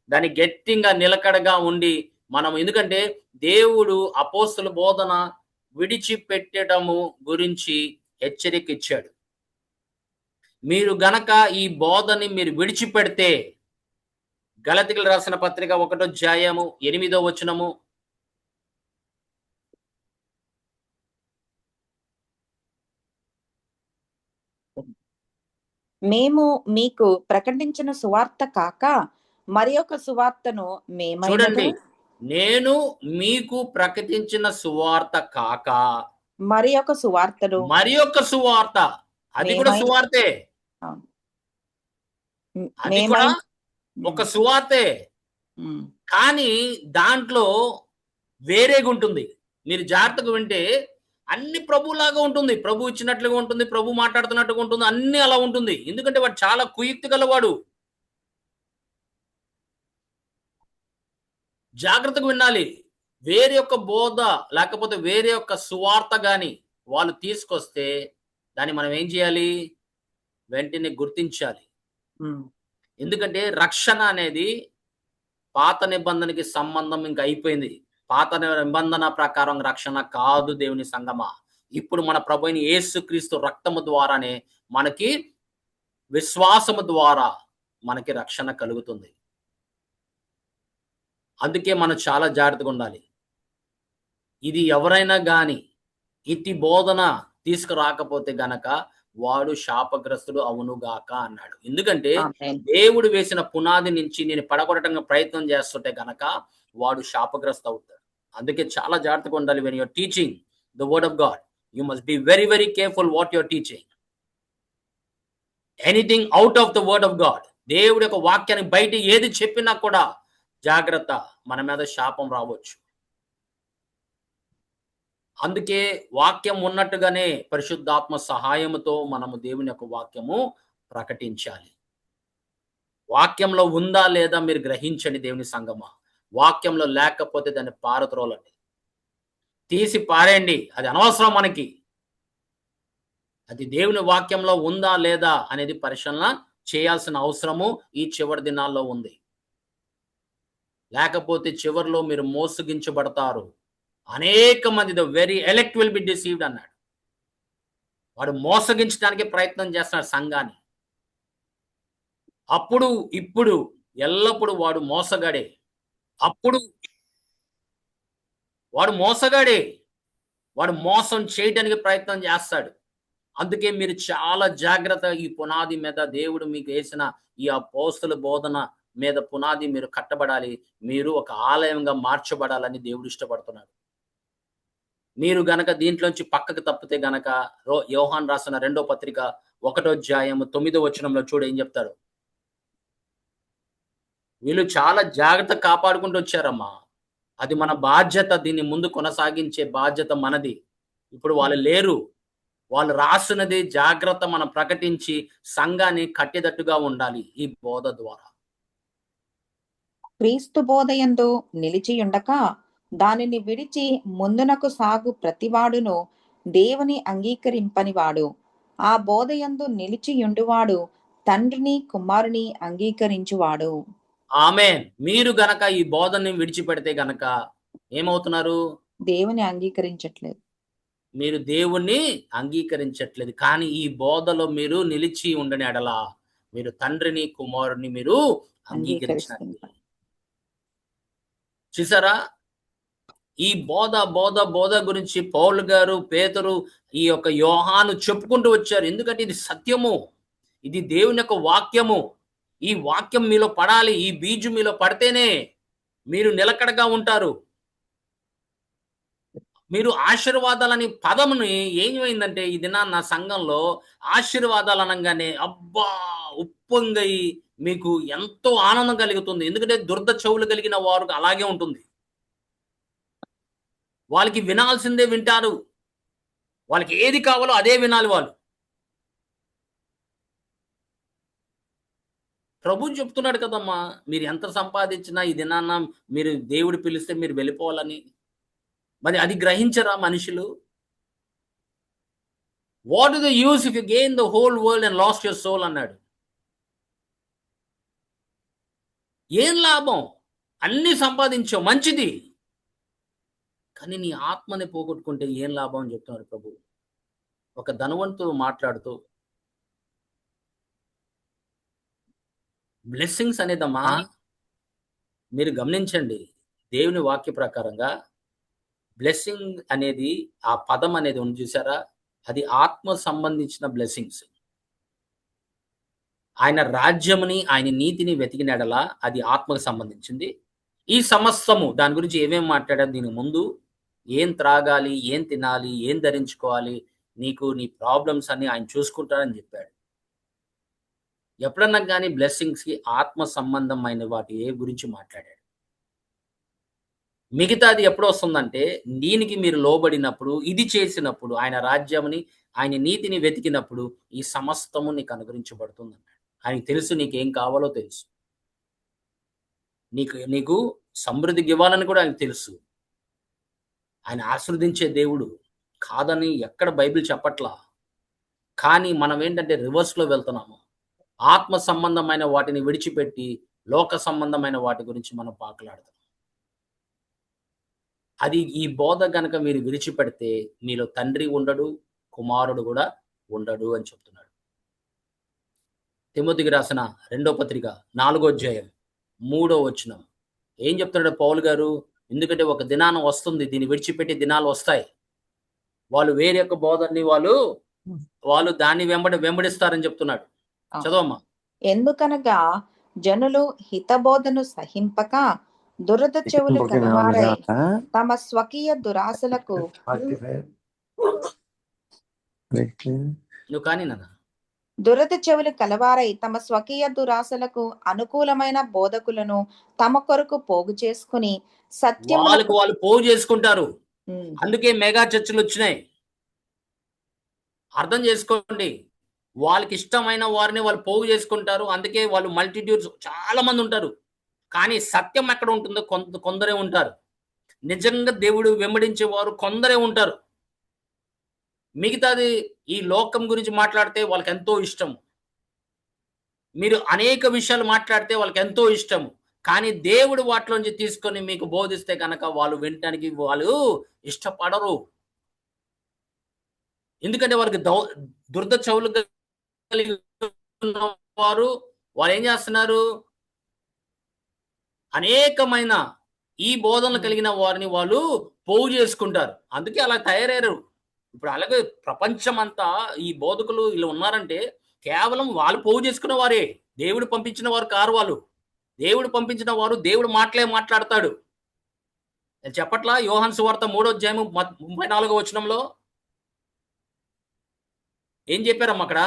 దాన్ని గట్టిగా నిలకడగా ఉండి మనం, ఎందుకంటే దేవుడు అపోస్తల బోధన విడిచిపెట్టడము గురించి హెచ్చరిక ఇచ్చాడు. మీరు గనక ఈ బోధని మీరు విడిచిపెడితే, గలతీయులకు రాసిన పత్రిక 1వ అధ్యాయము 8వ వచనము, మేము మీకు ప్రకటించిన సువార్త కాక మరి ఒక సువార్తను మేమైనను, చూడండి, నేను మీకు ప్రకటించిన సువార్త కాక మరి ఒక సువార్తను మరి ఒక సువార్త, అది కూడా మేమై- సువార్తే, అవును. అది కూడా ఒక సువార్తే. ఉమ్, కానీ దాంట్లో వేరేగా ఉంటుంది. మీరు జాగ్రత్తగా వింటే అన్ని ప్రభులాగా ఉంటుంది. ప్రభు ఇచ్చినట్లుగా ఉంటుంది. ప్రభు మాట్లాడుతున్నట్టుగా ఉంటుంది. అన్ని అలా ఉంటుంది. ఎందుకంటే వాడు చాలా కుయుక్తి గలవాడు. జాగ్రత్తగా వినాలి. వేరే యొక్క బోధ లేకపోతే వేరే యొక్క సువార్త గాని వాళ్ళు తీసుకొస్తే దాన్ని మనం ఏం చేయాలి? వెంటనే గుర్తించాలి. ఉమ్, ఎందుకంటే రక్షణ అనేది పాత నిబంధనకి సంబంధం ఇంక అయిపోయింది. పాత నిబంధన ప్రకారం రక్షణ కాదు దేవుని సంగమా. ఇప్పుడు మన ప్రభువైన యేసుక్రీస్తు రక్తము ద్వారానే మనకి విశ్వాసము ద్వారా మనకి రక్షణ కలుగుతుంది. అందుకే మనం చాలా జాగ్రత్తగా ఉండాలి. ఇది ఎవరైనా గాని ఇతి బోధన తీసుకురాకపోతే గనక వాడు శాపగ్రస్తుడు అవునుగాక అన్నాడు. ఎందుకంటే ఆమేన్. దేవుడు వేసిన పునాది నుంచి నేను పడగొట్టడానికి ప్రయత్నం చేస్తుంటే గనక వాడు శాపగ్రస్త అవుతాడు. అందుకే చాలా జాగ్రత్తగా ఉండాలి. When you're teaching the word of God, you must be very very careful what your teaching. Anything out of the word of God, దేవుడి యొక్క వాక్యాన్ని బయట ఏది చెప్పినా కూడా జాగ్రత్త, మన మీద శాపం రావచ్చు. అందుకే వాక్యం ఉన్నట్టుగానే పరిశుద్ధాత్మ సహాయముతో మనము దేవుని యొక్క వాక్యము ప్రకటించాలి. వాక్యంలో ఉందా లేదా మీరు గ్రహించండి దేవుని సంగమా. వాక్యంలో లేకపోతే దాన్ని పారద్రోలండి, తీసి పారేయండి. అది అనవసరం మనకి. అది దేవుని వాక్యంలో ఉందా లేదా అనేది పరిశీలన చేయాల్సిన అవసరము ఈ చివరి దినాల్లో ఉంది. లేకపోతే చివరిలో మీరు మోసగించబడతారు. అనేక మంది the very elect will be deceived అన్నాడు. వాడు మోసగించడానికి ప్రయత్నం చేస్తున్నాడు సంఘాన్ని. అప్పుడు ఇప్పుడు ఎల్లప్పుడు వాడు మోసగాడే. అప్పుడు వాడు మోసగాడే. వాడు మోసం చేయడానికి ప్రయత్నం చేస్తాడు. అందుకే మీరు చాలా జాగ్రత్తగా ఈ పునాది మీద దేవుడు మీకు వేసిన ఈ అపోస్తల బోధన మీద పునాది మీరు కట్టబడాలి. మీరు ఒక ఆలయంగా మార్చబడాలని దేవుడు ఇష్టపడుతున్నాడు. మీరు గనక దీంట్లోంచి పక్కకు తప్పితే గనక యోహాను రాసిన రెండో పత్రిక 1 అధ్యాయం 9 వచనంలో చూడు ఏం చెప్తాడు. వీళ్ళు చాలా జాగ్రత్తగా కాపాడుకుంటూ వచ్చారమ్మా. అది మన బాధ్యత. దీన్ని ముందు కొనసాగించే బాధ్యత మనది. ఇప్పుడు వాళ్ళు లేరు. వాళ్ళు రాస్తున్నది జాగ్రత్త మనం ప్రకటించి సంఘాన్ని కట్టేటట్టుగా ఉండాలి ఈ బోధ ద్వారా. క్రీస్తు బోధయందు నిలిచియుండక దానిని విడిచి ముందునకు సాగు ప్రతివాడును దేవుని అంగీకరింపనివాడు. ఆ బోధయందు నిలిచియుండువాడు తండ్రిని కుమారుని అంగీకరించువాడు. ఆమేన్. మీరు గనక ఈ బోధని విడిచిపెడితే గనక ఏమవుతున్నారు? దేవుని అంగీకరించట్లేదు. మీరు దేవుణ్ణి అంగీకరించట్లేదు. కానీ ఈ బోధలో మీరు నిలిచి ఉండని ఎడల మీరు తండ్రిని, కుమారుని మీరు అంగీకరించినట్టు. చూసారా? ఈ బోధ గురించి పౌలు గారు, పేతురు, ఈ యొక్క యోహాను చెప్పుకుంటూ వచ్చారు. ఎందుకంటే ఇది సత్యము. ఇది దేవుని యొక్క వాక్యము. ఈ వాక్యం మీలో పడాలి. ఈ బీజం మీలో పడితేనే మీరు నిలకడగా ఉంటారు. మీరు ఆశీర్వాదాలని పదముని ఏమైందంటే ఈ దినాన సంఘంలో ఆశీర్వాదాలు అనంగానే అబ్బా ఉప్పొంగై మీకు ఎంతో ఆనందం కలుగుతుంది. ఎందుకంటే దురద చెవులు కలిగిన వారు అలాగే ఉంటుంది. వాళ్ళకి వినాల్సిందే వింటారు. వాళ్ళకి ఏది కావాలో అదే వినాలి వాళ్ళు. ప్రభు చెప్తున్నాడు కదమ్మా, మీరు ఎంత సంపాదించినా ఈ దినాన మీరు దేవుడు పిలిస్తే మీరు వెళ్ళిపోవాలని. మరి అది గ్రహించరా మనుషులు? What is the use if you gain the whole world and lost your soul అన్నాడు. ఏం లాభం? అన్ని సంపాదించావు మంచిది, కానీ నీ ఆత్మని పోగొట్టుకుంటే ఏం లాభం అని చెప్తున్నారు ప్రభు. ఒక ధనవంతుడు మాట్లాడుతూ బ్లెస్సింగ్స్ అనేదమ్మా మీరు గమనించండి. దేవుని వాక్య ప్రకారంగా బ్లెస్సింగ్ అనేది ఆ పదం అనేది ఉంది చూసారా, అది ఆత్మ సంబంధించిన బ్లెస్సింగ్స్. ఆయన రాజ్యముని ఆయన నీతిని వెతికిన ఎడల అది ఆత్మకు సంబంధించింది. ఈ సమస్తము దాని గురించి ఏమేమి మాట్లాడారు దీనికి ముందు, ఏం త్రాగాలి, ఏం తినాలి, ఏం ధరించుకోవాలి, నీకు నీ ప్రాబ్లమ్స్ అన్ని ఆయన చూసుకుంటారని చెప్పాడు. ఎప్పుడన్నా కానీ బ్లెస్సింగ్స్కి ఆత్మ సంబంధమైన వాటి ఏ గురించి మాట్లాడాడు. మిగతాది ఎప్పుడు వస్తుందంటే దీనికి మీరు లోబడినప్పుడు, ఇది చేసినప్పుడు, ఆయన రాజ్యముని ఆయన నీతిని వెతికినప్పుడు ఈ సమస్తము నీకు అనుగ్రహించబడుతుంది అన్నాడు. ఆయనకు తెలుసు నీకేం కావాలో తెలుసు. నీకు సమృద్ధికి ఇవ్వాలని కూడా ఆయనకు తెలుసు. ఆయన ఆశీర్వదించే దేవుడు కాదని ఎక్కడ బైబిల్ చెప్పట్లా. కానీ మనం ఏంటంటే రివర్స్లో వెళ్తున్నాము. ఆత్మ సంబంధమైన వాటిని విడిచిపెట్టి లోక సంబంధమైన వాటి గురించి మనం పాకులాడుతాం. అది ఈ బోధ గనక మీరు విడిచిపెడితే మీలో తండ్రి ఉండడు, కుమారుడు కూడా ఉండడు అని చెప్తున్నాడు. తిమోతికి రాసిన 2వ పత్రిక 4వ అధ్యాయం 3వ వచనం ఏం చెప్తున్నాడు పౌలు గారు? ఎందుకంటే ఒక దినానం వస్తుంది, దీన్ని విడిచిపెట్టి దినాలు వస్తాయి. వాళ్ళు వేరే యొక్క బోధని వాళ్ళు దాన్ని వెంబడిస్తారని చెప్తున్నాడు. చదవమ్మా. ఎందుకనగా జనులు హితబోధను సహింపక దురద చెవులు కలవారై తమ స్వకీయ దురాశలకు నువ్వు కానీ నాన్న దురద చెవులు కలవారై తమ స్వకీయ దురాశలకు అనుకూలమైన బోధకులను తమ కొరకు పోగు చేసుకుని సత్యములకు వాళ్ళు పోగు చేసుకుంటారు. అందుకే మెగా చర్చలు వచ్చినాయి. అర్థం చేసుకోండి. వాళ్ళకి ఇష్టమైన వారిని వాళ్ళు పోగు చేసుకుంటారు. అందుకే వాళ్ళు మల్టిట్యూడ్స్ చాలా మంది ఉంటారు. కానీ సత్యం ఎక్కడ ఉంటుందో కొందరే ఉంటారు. నిజంగా దేవుడు వెంబడించేవారు కొందరే ఉంటారు. మిగతాది ఈ లోకం గురించి మాట్లాడితే వాళ్ళకి ఎంతో ఇష్టం. మీరు అనేక విషయాలు మాట్లాడితే వాళ్ళకి ఎంతో ఇష్టం. కానీ దేవుడు వాటిలోంచి తీసుకొని మీకు బోధిస్తే కనుక వాళ్ళు వినటానికి వాళ్ళు ఇష్టపడరు. ఎందుకంటే వాళ్ళకి దురద చెవులు వారు వాళ్ళు ఏం చేస్తున్నారు? అనేకమైన ఈ బోధనలు కలిగిన వారిని వాళ్ళు పోగు చేసుకుంటారు. అందుకే అలా తయారయ్యారు. ఇప్పుడు అలాగే ప్రపంచం అంతా ఈ బోధకులు ఇలా ఉన్నారంటే కేవలం వాళ్ళు పోగు చేసుకున్న వారే. దేవుడు పంపించిన వారు కారు వాళ్ళు. దేవుడు పంపించిన వారు దేవుడు మాటలే మాట్లాడతాడు. నేను చెప్పట్లా యోహాను సువార్త 3వ అధ్యాయము 34వ వచనంలో ఏం చెప్పారమ్మా అక్కడ?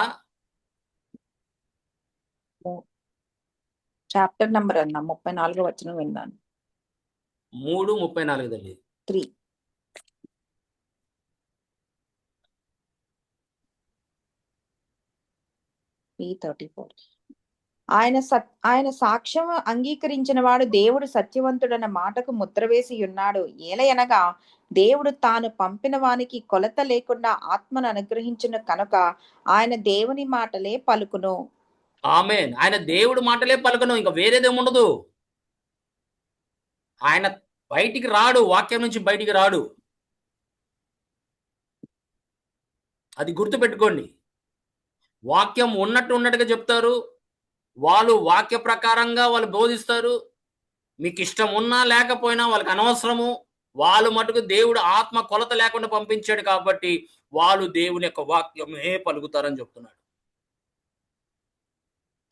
చాప్టర్ నంబర్ అన్న 34వ వచనం విన్నాను. 3:34 తల్లి. 3 3:34 ఆయన సాక్ష్యం అంగీకరించిన వాడు దేవుడు సత్యవంతుడన్న మాటకు ముద్ర వేసి ఉన్నాడు. ఏలయనగా దేవుడు తాను పంపిన వానికి కొలత లేకుండా ఆత్మను అనుగ్రహించిన కనుక ఆయన దేవుని మాటలే పలుకును. ఆమేన్. ఆయన దేవుడు మాటలే పలుకును, ఇంకా వేరేదేముండదు. ఆయన బయటికి రాడు, వాక్యం నుంచి బయటికి రాడు. అది గుర్తుపెట్టుకోండి. వాక్యం ఉన్నట్టు ఉన్నట్టుగా చెప్తారు. వాళ్ళు వాక్య ప్రకారంగా వాళ్ళు బోధిస్తారు. మీకు ఇష్టం ఉన్నా లేకపోయినా వాళ్ళకి అనవసరము. వాళ్ళు మటుకు దేవుడు ఆత్మ కొలత లేకుండా పంపించాడు కాబట్టి వాళ్ళు దేవుని యొక్క వాక్యమే పలుకుతారని చెప్తున్నాడు.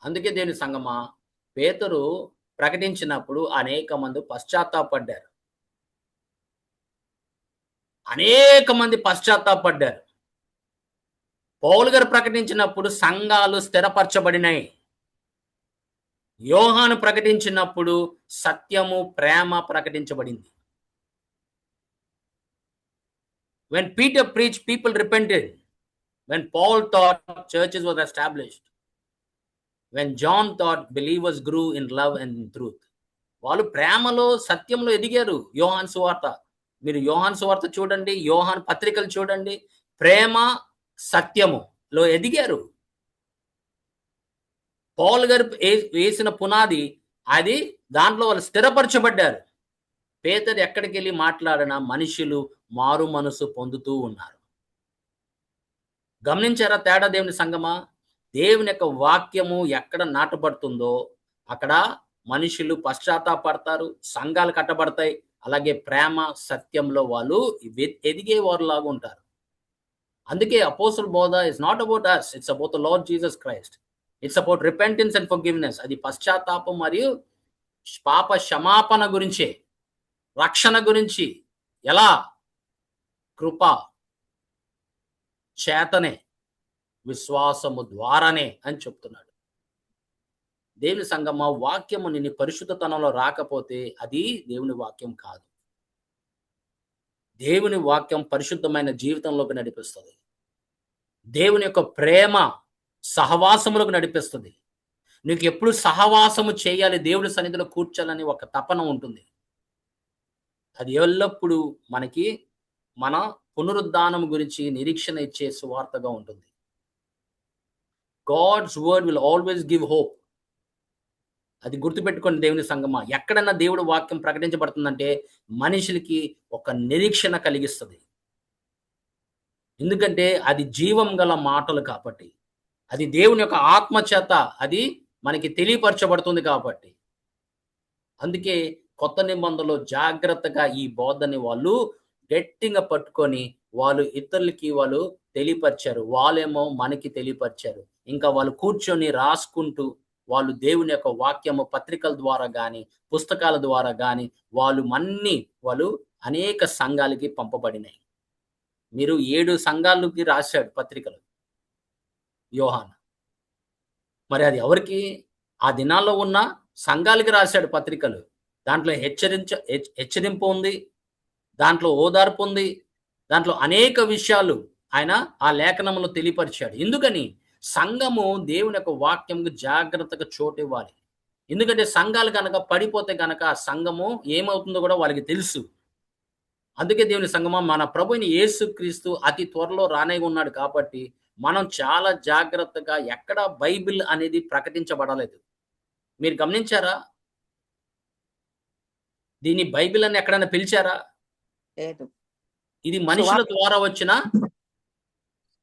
అందుకే దేవుని సంగమా, పేతురు ప్రకటించినప్పుడు అనేక మంది పశ్చాత్తాపడ్డారు. అనేక మంది పశ్చాత్తాపడ్డారు. పౌలు గారు ప్రకటించినప్పుడు సంఘాలు స్థిరపరచబడినాయి. యోహాను ప్రకటించినప్పుడు సత్యము, ప్రేమ ప్రకటించబడింది. When Peter preached, people repented. When Paul taught, churches were established. When John taught, believers grew in love and in truth. వాళ్ళు ప్రేమలో, సత్యంలో ఎదిగారు. యోహాను సువార్త, మీరు యోహాను సువార్త చూడండి, యోహాను పత్రికలు చూడండి, ప్రేమ సత్యములో ఎదిగారు. పౌలు గారు వేసిన పునాది అది, దాంట్లో వాళ్ళు స్థిరపరచబడ్డారు. పేతురు ఎక్కడికి వెళ్ళి మాట్లాడినా మనుషులు మారు మనసు పొందుతూ ఉన్నారు. గమనించారా తేడా దేవుని సంగమా? దేవుని యొక్క వాక్యము ఎక్కడ నాటబడుతుందో అక్కడ మనుషులు పశ్చాత్తాపడతారు, సంఘాలు కట్టబడతాయి. అలాగే ప్రేమ సత్యంలో వాళ్ళు ఎదిగే వారులాగా ఉంటారు. అందుకే అపోస్తల బోధ is not about us, it's about the lord Jesus Christ. It's about repentance and forgiveness. అది పశ్చాత్తాపం మరియు పాప క్షమాపణ గురించే, రక్షణ గురించి. ఎలా? కృప చేతనే, విశ్వాసము ద్వారానే అని చెప్తున్నాడు. దేవుని సంగమా, వాక్యము నిన్ను పరిశుద్ధతనంలో రాకపోతే అది దేవుని వాక్యం కాదు. దేవుని వాక్యం పరిశుద్ధమైన జీవితంలోకి నడిపిస్తుంది. దేవుని యొక్క ప్రేమ సహవాసములకు నడిపిస్తుంది. నీకు ఎప్పుడు సహవాసము చేయాలి, దేవుడి సన్నిధిలో కూర్చోాలని ఒక తపన ఉంటుంది. అది ఎల్లప్పుడూ మనకి మన పునరుద్ధానం గురించి నిరీక్షణ ఇచ్చే సువార్తగా ఉంటుంది. God's word will always give hope. అది గుర్తుపెట్టుకోండి దేవుని సంగమా. ఎక్కడన్నా దేవుడు వాక్యం ప్రకటించబడుతుందంటే మనుషులకి ఒక నిరీక్షణ కలిగిస్తుంది. ఎందుకంటే అది జీవం గల మాటలు కాబట్టి, అది దేవుని యొక్క ఆత్మ చేత అది మనకి తెలియపరచబడుతుంది కాబట్టి. అందుకే కొత్త నిబంధనలో జాగ్రత్తగా ఈ బోధని వాళ్ళు గట్టిగా పట్టుకొని వాళ్ళు ఇతరులకి వాళ్ళు తెలియపరిచారు. వాళ్ళేమో మనకి తెలియపరిచారు. ఇంకా వాళ్ళు కూర్చొని రాసుకుంటూ వాళ్ళు దేవుని యొక్క వాక్యము పత్రికల ద్వారా కానీ, పుస్తకాల ద్వారా కానీ వాళ్ళు అనేక సంఘాలకి పంపబడినాయి. మీరు 7 సంఘాలకి రాశాడు పత్రికలు యోహాను. మరి అది ఎవరికి? ఆ దినాల్లో ఉన్న సంఘాలకి రాశాడు పత్రికలు. దాంట్లో హెచ్చరింపు ఉంది, దాంట్లో ఓదార్పు ఉంది, దాంట్లో అనేక విషయాలు ఆయన ఆ లేఖనంలో తెలియపరిచాడు. ఎందుకని? సంఘము దేవుని యొక్క వాక్యంకు జాగ్రత్తగా చోటు ఇవ్వాలి. ఎందుకంటే సంఘాలు కనుక పడిపోతే కనుక ఆ సంఘము ఏమవుతుందో కూడా వాళ్ళకి తెలుసు. అందుకే దేవుని సంఘమా, మన ప్రభుని యేసుక్రీస్తు అతి త్వరలో రానే ఉన్నాడు కాబట్టి మనం చాలా జాగ్రత్తగా, ఎక్కడ బైబిల్ అనేది ప్రకటించబడలేదు. మీరు గమనించారా? దీన్ని బైబిల్ అని ఎక్కడైనా పిలిచారా? లేదు. ఇది మనుషుల ద్వారా వచ్చిన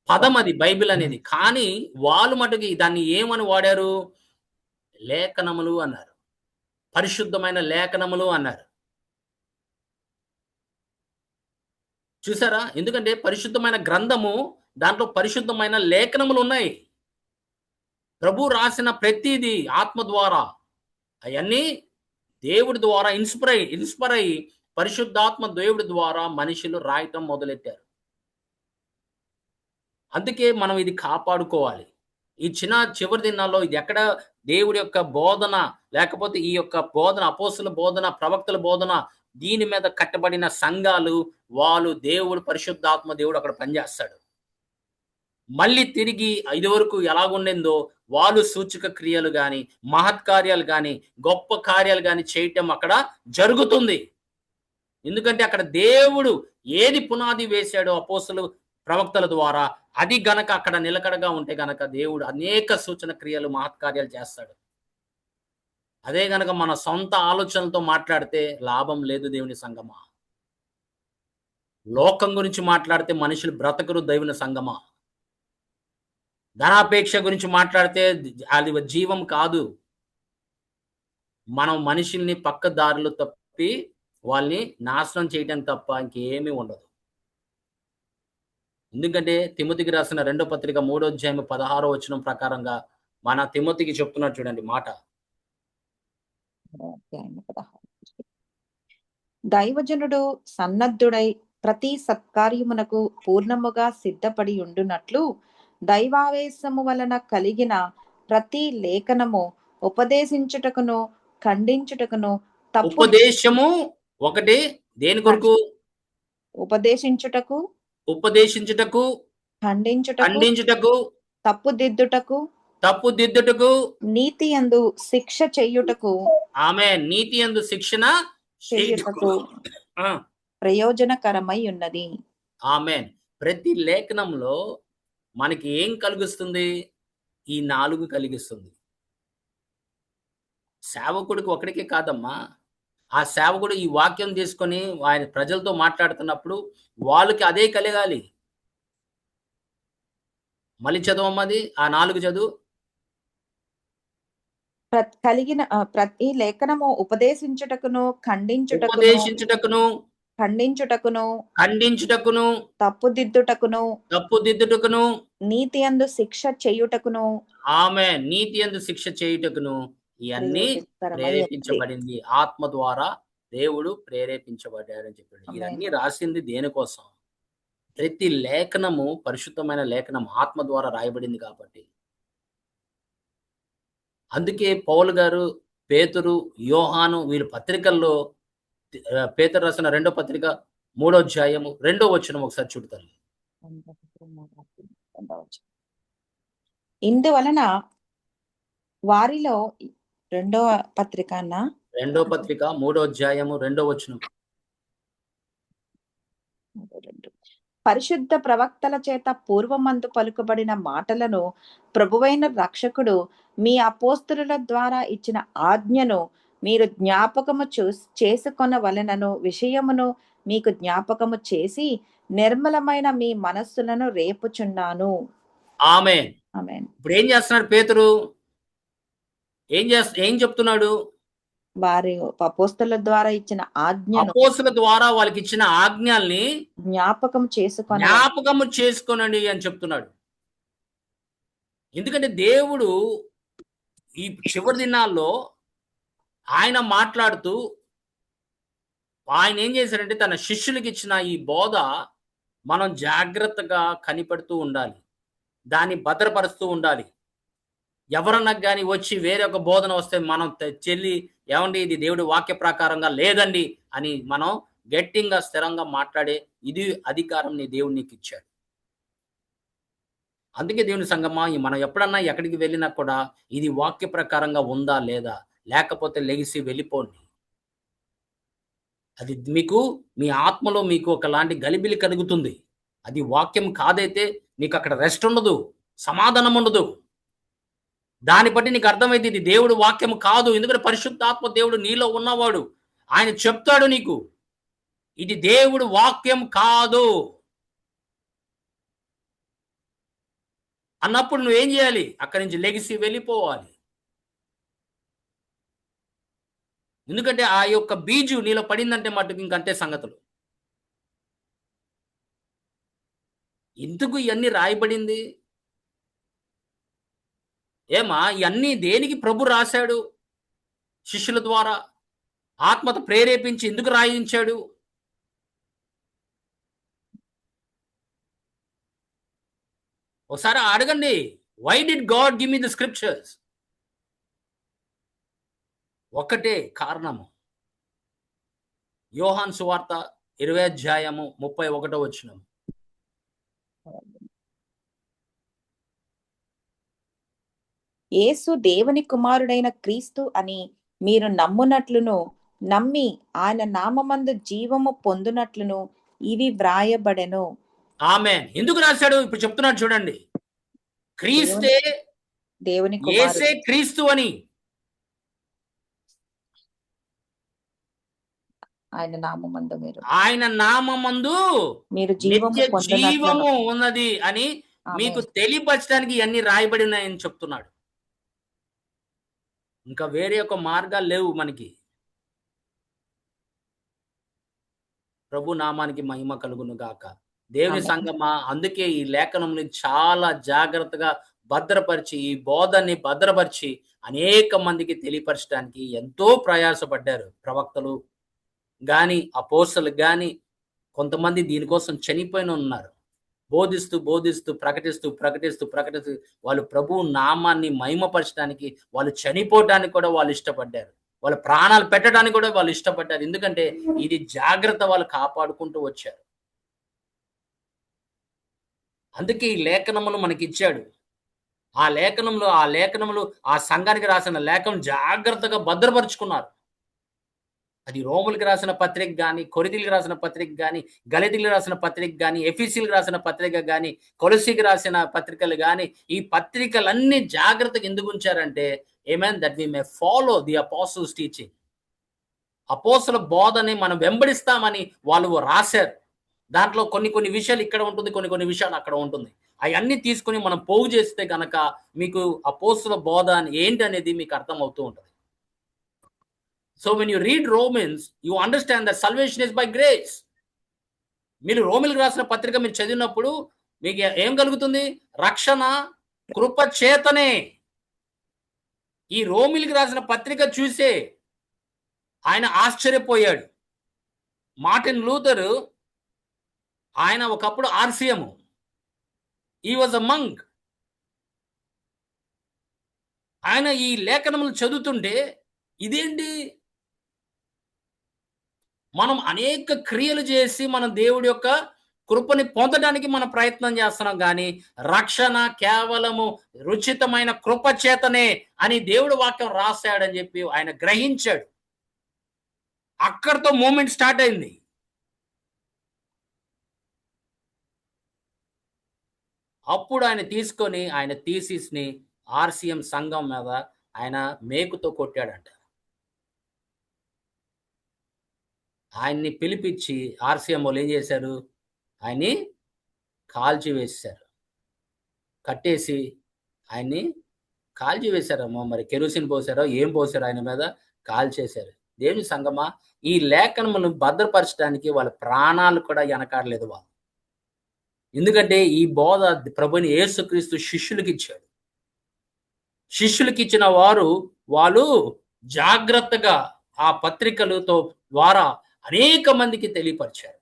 పదం అది బైబిల్ అనేది. కానీ వాళ్ళు మటుకు దాన్ని ఏమని వాడారు? లేఖనములు అన్నారు, పరిశుద్ధమైన లేఖనములు అన్నారు. చూసారా? ఎందుకంటే పరిశుద్ధమైన గ్రంథము, దాంట్లో పరిశుద్ధమైన లేఖనములు ఉన్నాయి. ప్రభు రాసిన ప్రతీది ఆత్మ ద్వారా, అయన్నీ దేవుడి ద్వారా ఇన్స్పైర్ అయ్యి పరిశుద్ధాత్మ దేవుడి ద్వారా మనుషులు రాయటం మొదలెట్టారు. అందుకే మనం ఇది కాపాడుకోవాలి. ఈ చివరి దినాల్లో ఇది ఎక్కడ దేవుడి యొక్క బోధన, లేకపోతే ఈ యొక్క బోధన, అపోస్తుల బోధన, ప్రవక్తల బోధన, దీని మీద కట్టబడిన సంఘాలు, వాళ్ళు దేవుడు పరిశుద్ధాత్మ దేవుడు అక్కడ పనిచేస్తాడు. మళ్ళీ తిరిగి ఇదివరకు ఎలాగుండిందో వాళ్ళు సూచక క్రియలు గాని, మహత్కార్యాలు గాని, గొప్ప కార్యాలు గాని చేయటం అక్కడ జరుగుతుంది. ఎందుకంటే అక్కడ దేవుడు ఏది పునాది వేశాడో అపోస్తులు ప్రవక్తల ద్వారా, అది గనక అక్కడ నిలకడగా ఉంటే గనక దేవుడు అనేక సూచన క్రియలు, మహత్కార్యాలు చేస్తాడు. అదే గనక మన సొంత ఆలోచనలతో మాట్లాడితే లాభం లేదు దేవుని సంగమా. లోకం గురించి మాట్లాడితే మనుషులు బ్రతకరు దేవుని సంగమా. ధనాపేక్ష గురించి మాట్లాడితే అది జీవం కాదు. మనం మనుషుల్ని పక్క దారులు తప్పి వాళ్ళని నాశనం చేయటం తప్ప ఇంకేమీ ఉండదు. ఎందుకంటే తిమోతికి రాసిన 2వ పత్రిక 3వ అధ్యాయం 16వ వచనం ప్రకారంగా మన తిమోతికి చెప్తున్నాడు చూడండి మాట. దైవజనుడు సన్నద్ధుడై ప్రతి సత్కార్యమునకు పూర్ణముగా సిద్ధపడి ఉండునట్లు దైవావేశము వలన కలిగిన ప్రతి లేఖనము ఉపదేశించుటకును, ఖండించుటకును, ఉపదేశము ఒకటి దేని కొరకు? ఉపదేశించుటకు, ఖండించుటకు, తప్పుదిద్దుటకు, నీతి యందు శిక్ష చేయుటకు, నీతి యందు శిక్షణ చేయుటకు ప్రయోజనకరమై ఉన్నది. ఆమేన్. ప్రతి లేఖనంలో మనకి ఏం కలిగిస్తుంది? ఈ 4 కలిగిస్తుంది. సేవకుడికి ఒకడికే కాదమ్మా. ఆ సేవకుడు ఈ వాక్యం తీసుకొని ఆయన ప్రజలతో మాట్లాడుతున్నప్పుడు వాళ్ళకి అదే కలగాలి. మళ్ళీ చదవమ్మది ఆ 4 చదువు. కలిగిన ప్రతి లేఖనము ఉపదేశించుటకును, ఖండించుటకును, తప్పుదిద్దుటకును, నీతి యందు శిక్ష చేయుటకును, నీతి యందు శిక్ష చేయుటకును ఇవన్నీ ప్రేరేపించబడింది. ఆత్మ ద్వారా దేవుడు ప్రేరేపించబడ్డాడని చెప్పాడు. ఇవన్నీ రాసింది దేనికోసం? ప్రతి లేఖనము పరిశుద్ధమైన లేఖనం ఆత్మ ద్వారా రాయబడింది కాబట్టి. అందుకే పౌలు గారు, పేతురు, యోహాను వీళ్ళ పత్రికల్లో పేతురు రాసిన 2వ పత్రిక 3వ అధ్యాయము 2వ వచనం ఒకసారి చూడతాను. ఇందువలన వారిలో 2వ పత్రిక 3వ అధ్యాయము 2వ వచనం. పరిశుద్ధ ప్రవక్తల చేత పూర్వమందు పలుకబడిన మాటలను ప్రభువైన రక్షకుడు మీ అపోస్తలుల ద్వారా ఇచ్చిన ఆజ్ఞను మీరు జ్ఞాపకము చేసుకొనవలెనను విషయమును మీకు జ్ఞాపకము చేసి నిర్మలమైన మీ మనస్సులను రేపుచున్నాను. ఆమేన్. ఇప్పుడు ఏం చేస్తున్నాడు పేతురు? ఏం చెప్తున్నాడు? వారి అపోస్తలుల ద్వారా ఇచ్చిన ఆజ్ఞను, అపోస్తలుల ద్వారా వాళ్ళకి ఇచ్చిన ఆజ్ఞల్ని జ్ఞాపకం చేసుకోనండి అని చెప్తున్నాడు. ఎందుకంటే దేవుడు ఈ చివరి దినాల్లో ఆయన మాట్లాడుతూ ఆయన ఏం చేశాడంటే తన శిష్యులకి ఇచ్చిన ఈ బోధ మనం జాగ్రత్తగా కనిపెడుతూ ఉండాలి. దాన్ని భద్రపరుస్తూ ఉండాలి. ఎవరన్నా కానీ వచ్చి వేరే ఒక బోధన వస్తే మనం చెల్లి ఏమండి ఇది దేవుడి వాక్య ప్రకారంగా లేదండి అని మనం గట్టిగా స్థిరంగా మాట్లాడే ఇది అధికారం నీ దేవుడు నీకు ఇచ్చాడు. అందుకే దేవుని సంగమా మనం ఎప్పుడన్నా ఎక్కడికి వెళ్ళినా కూడా ఇది వాక్య ప్రకారంగా ఉందా లేదా, లేకపోతే లెగిసి వెళ్ళిపోండి. అది మీకు మీ ఆత్మలో మీకు ఒకలాంటి గలిబిలి కలుగుతుంది. అది వాక్యం కాదైతే నీకు అక్కడ రెస్ట్ ఉండదు, సమాధానం ఉండదు. దాన్ని బట్టి నీకు అర్థమైంది ఇది దేవుడు వాక్యం కాదు. ఎందుకంటే పరిశుద్ధాత్మ దేవుడు నీలో ఉన్నవాడు. ఆయన చెప్తాడు నీకు ఇది దేవుడు వాక్యం కాదు అన్నప్పుడు నువ్వేం చేయాలి? అక్కడి నుంచి లెగిసి వెళ్ళిపోవాలి. ఎందుకంటే ఆ యొక్క బీజు నీలో పడిందంటే మటుకు ఇంకంతే సంగతులు. ఎందుకు ఇవన్నీ రాయబడింది? ఏమా ఇవన్నీ దేనికి ప్రభు రాశాడు? శిష్యుల ద్వారా ఆత్మతో ప్రేరేపించి ఎందుకు రాయించాడు? ఒకసారి అడగండి. Why did God give me the scriptures? ఒకటే కారణము. యోహాను సువార్త 20వ అధ్యాయము 31వ వచనం. యేసు దేవుని కుమారుడైన క్రీస్తు అని మీరు నమ్మునట్లును, నమ్మి ఆయన నామమందు జీవము పొందునట్లును ఇవి వ్రాయబడెను. ఆమేన్. ఎందుకు రాశాడు? ఇప్పుడు చెప్తున్నాడు చూడండి. క్రీస్తే, దేవుని యేసే కుమారుడు క్రీస్తు అని. ఆయన నామమందు ఆయన నామమందు మీరు నిత్య జీవము పొందునట్లును. జీవము ఉన్నది అని మీకు ఆమేన్. తెలియపరచడానికి ఇవన్నీ రాయబడి ఉన్నాయని చెప్తున్నాడు. ఇంకా వేరే ఒక మార్గాలు లేవు మనకి. ప్రభు నామానికి మహిమ కలుగును గాక. దేవుని ఆమేన్. సంగమా, అందుకే ఈ లేఖనంని చాలా జాగ్రత్తగా భద్రపరిచి, ఈ బోధని భద్రపరిచి అనేక మందికి తెలియపరచడానికి ఎంతో ప్రయాసపడ్డారు. ప్రవక్తలు గాని, అపోస్తలు గాని, కొంతమంది దీనికోసం చనిపోయిన ఉన్నారు. బోధిస్తూ, బోధిస్తూ, ప్రకటిస్తూ, ప్రకటిస్తూ, ప్రకటిస్తూ వాళ్ళు ప్రభువు నామాన్ని మహిమపరచడానికి, వాళ్ళు చనిపోవడానికి కూడా వాళ్ళు ఇష్టపడ్డారు. వాళ్ళ ప్రాణాలు పెట్టడానికి కూడా వాళ్ళు ఇష్టపడ్డారు. ఎందుకంటే ఇది జాగ్రత్త వాళ్ళు కాపాడుకుంటూ వచ్చారు. అందుకే ఈ లేఖనములు మనకిచ్చాడు. ఆ లేఖనములు ఆ సంఘానికి రాసిన లేఖనం జాగ్రత్తగా భద్రపరుచుకున్నారు. అది రోములకు రాసిన పత్రిక గాని, కొరింథీయులకు రాసిన పత్రిక గాని, గలతీయులకు రాసిన పత్రిక గాని, ఎఫెసీయులకు రాసిన పత్రిక గాని, కొలస్సీకి రాసిన పత్రికలు గాని, ఈ పత్రికలన్నీ జాగ్రత్తగా ఎందుకు ఉంచారంటే, amen, that we may follow the apostles teaching. అపోస్తల బోధని మనం వెంబడిస్తామని వాళ్ళు రాశారు. దాంట్లో కొన్ని విషయాలు ఇక్కడ ఉంటుంది, కొన్ని విషయాలు అక్కడ ఉంటుంది. అవన్నీ తీసుకొని మనం పోగు చేస్తే గనక మీకు అపోస్తల బోధ ఏంటి అనేది మీకు అర్థం అవుతూ ఉంటుంది. So when you read Romans, you understand that salvation is by grace. మీరు రోమిలకు రాసిన పత్రిక మీరు చదివినప్పుడు మీకు ఏం కలుగుతుంది? రక్షణ కృప చేతనే. ఈ రోమిలకు రాసిన పత్రిక చూసే ఆయన ఆశ్చర్యపోయాడు. మార్టిన్ లూథర్, ఆయన ఒకప్పుడు RCM. He was a Monk. ఆయన ఈ లేఖనములు చదువుతుంటే ఇదేంటి, మనం అనేక క్రియలు చేసి మనం దేవుడి యొక్క కృపని పొందడానికి మనం ప్రయత్నం చేస్తున్నాం, కానీ రక్షణ కేవలము రుచితమైన కృప చేతనే అని దేవుడి వాక్యం రాశాడని చెప్పి ఆయన గ్రహించాడు. అక్కడితో మూమెంట్ స్టార్ట్ అయింది. అప్పుడు ఆయన తీసుకొని ఆయన థీసిస్ని ఆర్సిఎం సంఘం మీద ఆయన మేకుతో కొట్టాడంట. ఆయన్ని పిలిపించి ఆర్సిఎం వాళ్ళు ఏం చేశారు? ఆయన్ని కాల్చి వేశారు. కట్టేసి ఆయన్ని కాల్చి వేశారమ్మా. మరి కెరోసిన్ పోసారో ఏం పోసారో ఆయన మీద కాల్చేశారు. దేవుని సంగమా, ఈ లేఖనమును భద్రపరచడానికి వాళ్ళ ప్రాణాలు కూడా వెనకాడలేదు వాళ్ళు. ఎందుకంటే ఈ బోధ ప్రభుని యేసుక్రీస్తు శిష్యులకు ఇచ్చాడు. శిష్యులకు ఇచ్చిన వాళ్ళు జాగ్రత్తగా ఆ పత్రికలతో ద్వారా అనేక మందికి తెలియపరిచారు.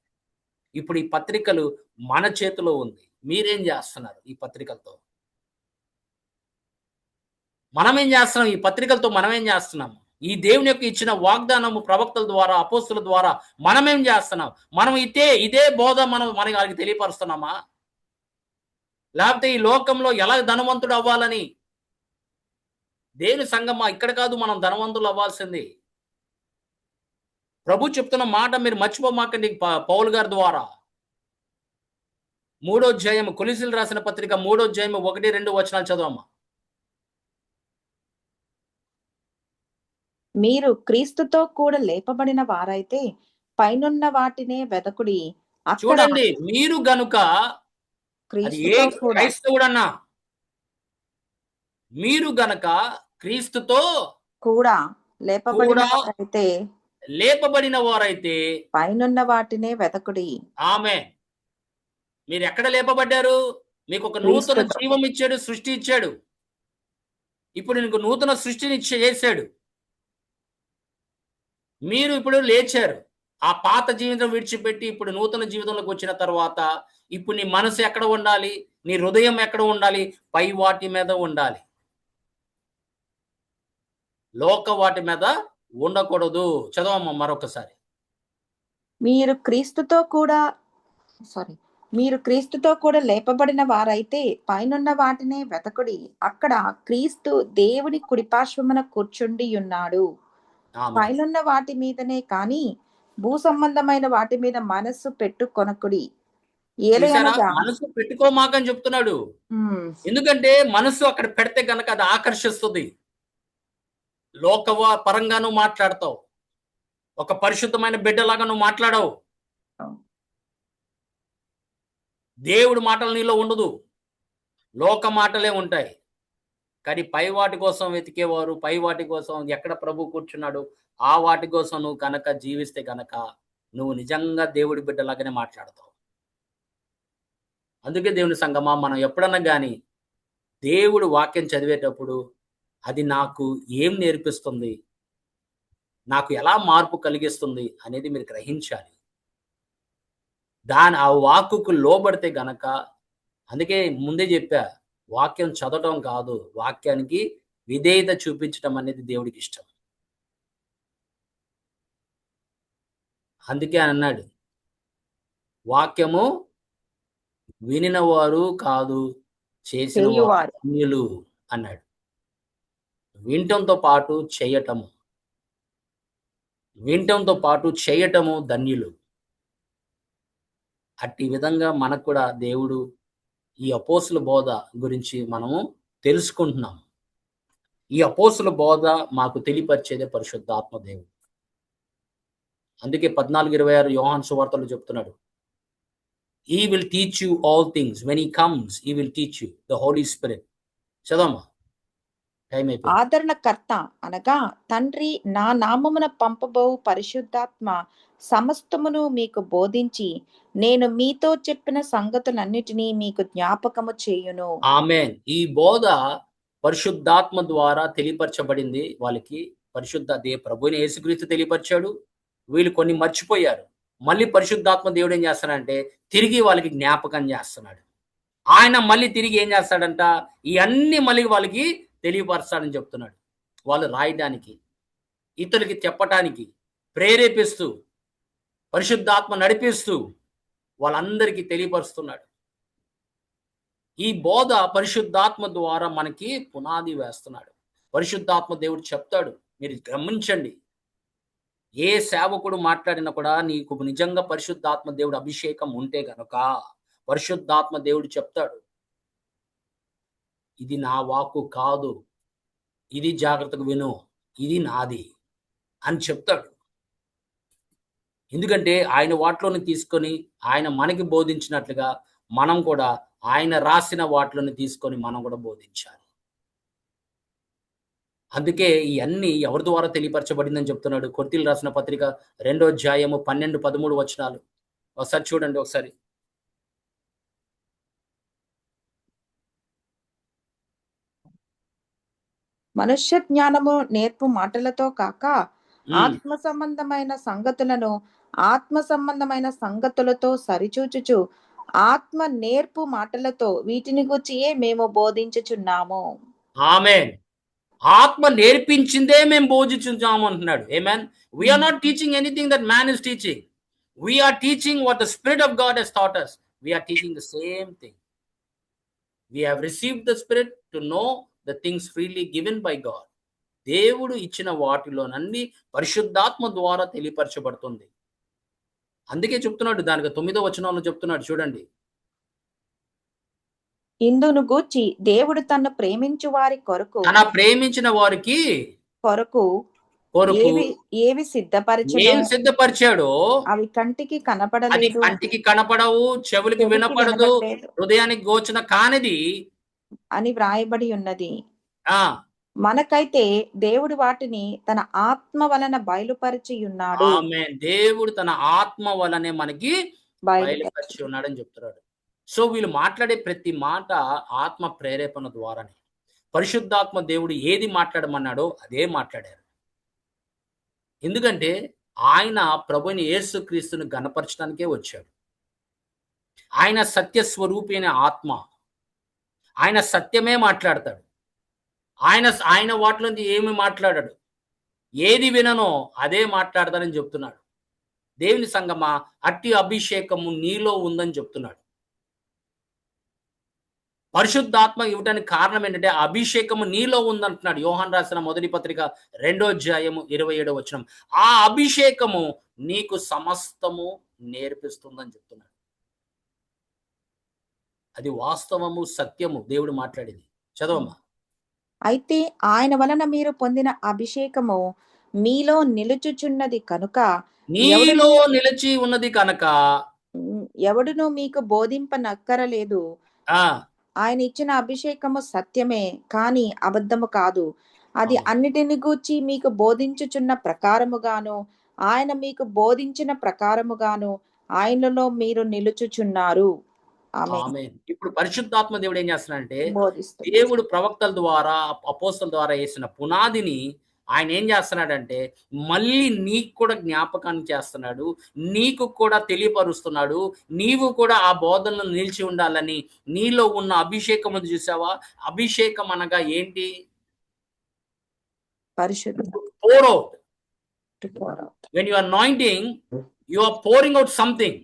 ఇప్పుడు ఈ పత్రికలు మన చేతిలో ఉంది. మీరేం చేస్తున్నారు ఈ పత్రికలతో? మనమేం చేస్తున్నాం? ఈ పత్రికలతో మనమేం చేస్తున్నాము? ఈ దేవుని యొక్క ఇచ్చిన వాగ్దానము ప్రవక్తల ద్వారా, అపోస్తుల ద్వారా మనమేం చేస్తున్నాం? మనం ఇదే బోధ మనం వాళ్ళకి తెలియపరుస్తున్నామా? లేకపోతే ఈ లోకంలో ఎలా ధనవంతుడు అవ్వాలని? దేవుని సంగమా, ఇక్కడ కాదు మనం ధనవంతులు అవ్వాల్సింది. ప్రభు చెప్తున్న మాట మీరు మర్చిపోమాకండి. పౌలు గారి ద్వారా 3వ అధ్యాయం, కొలస్సీయులకు రాసిన పత్రిక 3వ అధ్యాయం 1-2 వచనాలు చదవమ్మా. మీరు క్రీస్తుతో కూడా లేపబడిన వారైతే పైనున్న వాటినే వెదకుడి. చూడండి, మీరు గనుక, అది ఏ క్రైస్తవుడన్నా, మీరు గనక క్రీస్తుతో కూడా లేపబడిన వారైతే పైనున్న వాటినే వెదకుడి. ఆమేన్. మీరు ఎక్కడ లేపబడ్డారు? మీకు ఒక నూతన క్రీస్తుతో. జీవం ఇచ్చాడు, సృష్టి ఇచ్చాడు. ఇప్పుడు నీకు నూతన సృష్టిని చేశాడు. మీరు ఇప్పుడు లేచారు. ఆ పాత జీవితం విడిచిపెట్టి ఇప్పుడు నూతన జీవితంలోకి వచ్చిన తర్వాత ఇప్పుడు నీ మనసు ఎక్కడ ఉండాలి? నీ హృదయం ఎక్కడ ఉండాలి? పై వాటి మీద ఉండాలి. లోక వాటి మీద ఉండకూడదు. చదవమ్మా మరొకసారి. మీరు క్రీస్తుతో కూడా మీరు క్రీస్తుతో కూడా లేపబడిన వారైతే పైనున్న వాటినే వెతకుడి. అక్కడ క్రీస్తు దేవుని కుడిపార్శ్వమున కూర్చుండి ఉన్నాడు. ఆమేన్. పైనున్న వాటి మీదనే కాని భూ సంబంధమైన వాటి మీద మనస్సు పెట్టుకొనకుడి. చూసారా? ఏలయనగా మనసు పెట్టుకోమాకని చెప్తున్నాడు. ఎందుకంటే మనసు అక్కడ పెడితే గనక అది ఆకర్షిస్తుంది. పరంగా నువ్వు మాట్లాడతావు. ఒక పరిశుద్ధమైన బిడ్డలాగా నువ్వు మాట్లాడవు. దేవుడి మాటలు నీలో ఉండదు. లోక మాటలే ఉంటాయి. కానీ పై వాటి కోసం వెతికేవారు, పై వాటి కోసం ఎక్కడ ప్రభు కూర్చున్నాడు, ఆ వాటి కోసం నువ్వు కనుక జీవిస్తే గనక నువ్వు నిజంగా దేవుడి బిడ్డలాగానే మాట్లాడతావు. అందుకే దేవుని సంగమా, మనం ఎప్పుడన్నా గాని దేవుడు వాక్యం చదివేటప్పుడు అది నాకు ఏం నేర్పిస్తుంది, నాకు ఎలా మార్పు కలిగిస్తుంది అనేది మీరు గ్రహించాలి. ఆ వాక్కుకు లోబడితే గనక, అందుకే ముందే చెప్పా, వాక్యం చదవటం కాదు, వాక్యానికి విధేయత చూపించటం అనేది దేవుడికి ఇష్టం. అందుకే అన్నాడు, వాక్యము వినిన వారు కాదు చేసిన వారు ధన్యులు అన్నాడు. వినటంతో పాటు చేయటము, వినటంతో పాటు చేయటము ధన్యులు. అట్టి విధంగా మనకు కూడా దేవుడు ఈ అపోస్తుల బోధ గురించి మనము తెలుసుకుంటున్నాం. ఈ అపోస్తుల బోధ మాకు తెలియపరిచేదే పరిశుద్ధాత్మ దేవుడు. అందుకే 14:26 యోహాను సువార్తలో చెప్తున్నాడు, He will teach you all things. When he comes, he will teach you. The Holy Spirit. చదవమ్మా. టైం అయిపోయింది. ఆదరణకర్త అనగా తండ్రి నా నామమున పంపబోవు పరిశుద్ధాత్మ సమస్తమును మీకు బోధించి నేను మీతో చెప్పిన సంగతులన్నిటినీ మీకు జ్ఞాపకము చేయును. ఆమేన్. ఈ బోధ పరిశుద్ధాత్మ ద్వారా తెలియపరచబడింది వాళ్ళకి. ప్రభువుని యేసుక్రీస్తు తెలియపరిచాడు. వీళ్ళు కొన్ని మర్చిపోయారు. మళ్ళీ పరిశుద్ధాత్మ దేవుడు ఏం చేస్తాడంటే తిరిగి వాళ్ళకి జ్ఞాపకం చేస్తున్నాడు. ఆయన మళ్ళీ తిరిగి ఏం చేస్తాడంట, ఇవన్నీ మళ్ళీ వాళ్ళకి తెలియపరుస్తాడని చెప్తున్నాడు. వాళ్ళు రాయడానికి, ఇతరులకి చెప్పటానికి ప్రేరేపిస్తూ, పరిశుద్ధాత్మ నడిపిస్తూ వాళ్ళందరికీ తెలియపరుస్తున్నాడు. ఈ బోధ పరిశుద్ధాత్మ ద్వారా మనకి పునాది వేస్తున్నాడు. పరిశుద్ధాత్మ దేవుడు చెప్తాడు, మీరు గమనించండి. ఏ సేవకుడు మాట్లాడినా కూడా నీకు నిజంగా పరిశుద్ధాత్మ దేవుడు అభిషేకం ఉంటే గనక పరిశుద్ధాత్మ దేవుడు చెప్తాడు, ఇది నా వాక్కు కాదు, ఇది జాగ్రత్తగా విను, ఇది నాది అని చెప్తాడు. ఎందుకంటే ఆయన వాటిలోని తీసుకొని ఆయన మనకి బోధించినట్లుగా మనం కూడా ఆయన రాసిన వాటిలోని తీసుకొని మనం కూడా బోధించాలి. అందుకే ఇవన్నీ ఎవరి ద్వారా తెలియపరచబడిందని చెప్తున్నాడు. కొరింథీయులకు రాసిన పత్రిక 2వ అధ్యాయము 12, 13 వచనాలు ఒకసారి చూడండి. ఒకసారి మనుష్య జ్ఞానము నేర్పు మాటలతో కాక ఆత్మ సంబంధమైన సంగతులతో సరిచూచుచు ఆత్మ నేర్పు మాటలతో వీటిని గుర్చియే మేము బోధించుచున్నాము. ఆమేన్. ఆత్మ నేర్పించిందే మేము బోధించున్నాము అంటున్నాడు. ఆమేన్. We are not teaching anything that man is teaching. We are teaching what the Spirit of God has taught us. We are teaching the same thing. We have received the Spirit to know the things freely given by God. దేవుడు ఇచ్చిన వాటిలోనన్నీ పరిశుద్ధాత్మ ద్వారా తెలియపరచబడుతుంది. అందుకే చెప్తున్నాడు, దానికి 9వ వచనంలో చెప్తున్నాడు చూడండి. ఇందును గూర్చి దేవుడు తన ప్రేమించు వారి కొరకు తన ప్రేమించిన వారికి ఏవి సిద్ధపరిచాడో అవి కంటికి కనపడలేదు, కంటికి కనపడవు, చెవులకి వినపడదు, హృదయానికి గోచన కానిది అని వ్రాయబడి ఉన్నది. ఆ మనకైతే దేవుడు వాటిని తన ఆత్మ వలన బయలుపరిచి ఉన్నాడు. ఆమేన్. దేవుడు తన ఆత్మ వలనే మనకి బయలుపరిచి ఉన్నాడని చెప్తున్నాడు. సో వీళ్ళు మాట్లాడే ప్రతి మాట ఆత్మ ప్రేరేపణ ద్వారానే. పరిశుద్ధాత్మ దేవుడు ఏది మాట్లాడమన్నాడో అదే మాట్లాడారు. ఎందుకంటే ఆయన ప్రభువైన యేసుక్రీస్తును ఘనపరచడానికే వచ్చాడు. ఆయన సత్య స్వరూపి అయిన ఆత్మ. ఆయన సత్యమే మాట్లాడతాడు. ఆయన వాటిలో నుంచి ఏమి మాట్లాడాడు. ఏది విననో అదే మాట్లాడతానని చెప్తున్నాడు. దేవుని సంగమా, అట్టి అభిషేకము నీలో ఉందని చెప్తున్నాడు. పరిశుద్ధాత్మ ఇవ్వడానికి కారణం ఏంటంటే అభిషేకము నీలో ఉందంటున్నాడు. యోహాను రాసిన మొదటి పత్రిక 2వ అధ్యాయము 27వ వచనం. ఆ అభిషేకము నీకు సమస్తము నేర్పిస్తుందని చెప్తున్నాడు. అది వాస్తవము, సత్యము దేవుడు మాట్లాడింది. చదవమ్మా. అయితే ఆయన వలన మీరు పొందిన అభిషేకము మీలో నిలుచుచున్నది కనుక నీలో నిలిచి ఉన్నది కనుక ఎవడును మీకు బోధింపనక్కరలేదు. ఆయన ఇచ్చిన అభిషేకము సత్యమే కాని అబద్ధము కాదు. అది అన్నిటిని గూర్చి మీకు బోధించుచున్న ప్రకారముగాను ఆయన మీకు బోధించిన ప్రకారముగాను ఆయనలో మీరు నిలుచుచున్నారు. ఆమేన్. ఇప్పుడు పరిశుద్ధాత్మ దేవుడు ఏం చేస్తున్నాడంటే, దేవుడు ప్రవక్తల ద్వారా, అపోస్తల ద్వారా వేసిన పునాదిని ఆయన ఏం చేస్తున్నాడంటే మళ్ళీ నీకు కూడా జ్ఞాపకాన్ని చేస్తున్నాడు. నీకు కూడా తెలియపరుస్తున్నాడు. నీవు కూడా ఆ బోధనలో నిలిచి ఉండాలని. నీలో ఉన్న అభిషేకం చూసావా? అభిషేకం అనగా ఏంటి? Pour out. When you are anointing, you are pouring out something.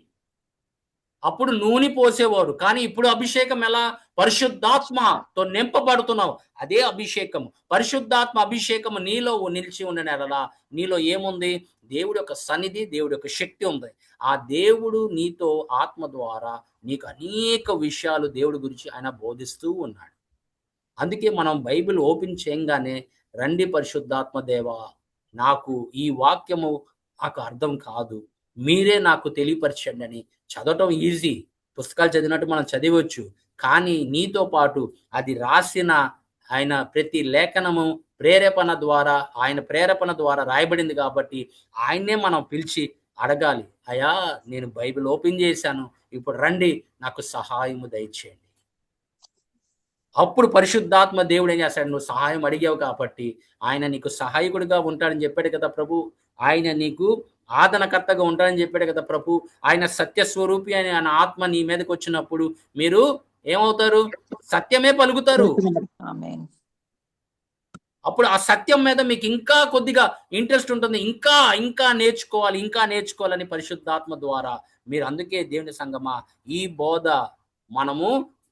అప్పుడు నూనె పోసేవాడు. కానీ ఇప్పుడు అభిషేకం ఎలా? పరిశుద్ధాత్మతో నింపబడుతున్నావు. అదే అభిషేకం. పరిశుద్ధాత్మ అభిషేకం నీలో నిలిచి ఉండనేలా నీలో ఏముంది? దేవుడి యొక్క సన్నిధి, దేవుడి యొక్క శక్తి ఉంది. ఆ దేవుడు నీతో ఆత్మ ద్వారా నీకు అనేక విషయాలు దేవుడి గురించి ఆయన బోధిస్తూ ఉన్నాడు. అందుకే మనం బైబిల్ ఓపెన్ చేయంగానే, రండి పరిశుద్ధాత్మ దేవా, నాకు ఈ వాక్యము నాకు అర్థం కాదు, మీరే నాకు తెలియపరచండి అని. చదవటం ఈజీ, పుస్తకాలు చదివినట్టు మనం చదివచ్చు. కానీ నీతో పాటు అది రాసిన ఆయన ప్రతి లేఖనము ప్రేరేపణ ద్వారా, ఆయన ప్రేరేపణ ద్వారా రాయబడింది కాబట్టి ఆయన్నే మనం పిలిచి అడగాలి. అయ్యా, నేను బైబిల్ ఓపెన్ చేశాను, ఇప్పుడు రండి నాకు సహాయము దయచేయండి. అప్పుడు పరిశుద్ధాత్మ దేవుడు ఏం చేస్తాడు? నువ్వు సహాయం అడిగావు కాబట్టి ఆయన నీకు సహాయకుడిగా ఉంటాడని చెప్పాడు కదా ప్రభు. ఆయన నీకు ఆదరణకర్తగా ఉంటాడని చెప్పాడు కదా ప్రభు. ఆయన సత్యస్వరూపి అని ఆయన ఆత్మ నీ మీదకి వచ్చినప్పుడు మీరు ఏమవుతారు? సత్యమే పలుకుతారు. అప్పుడు ఆ సత్యం మీద మీకు ఇంకా కొద్దిగా ఇంట్రెస్ట్ ఉంటుంది. ఇంకా ఇంకా నేర్చుకోవాలి, ఇంకా నేర్చుకోవాలని పరిశుద్ధాత్మ ద్వారా మీరు. అందుకే దేవుని సంగమా, ఈ బోధ మనము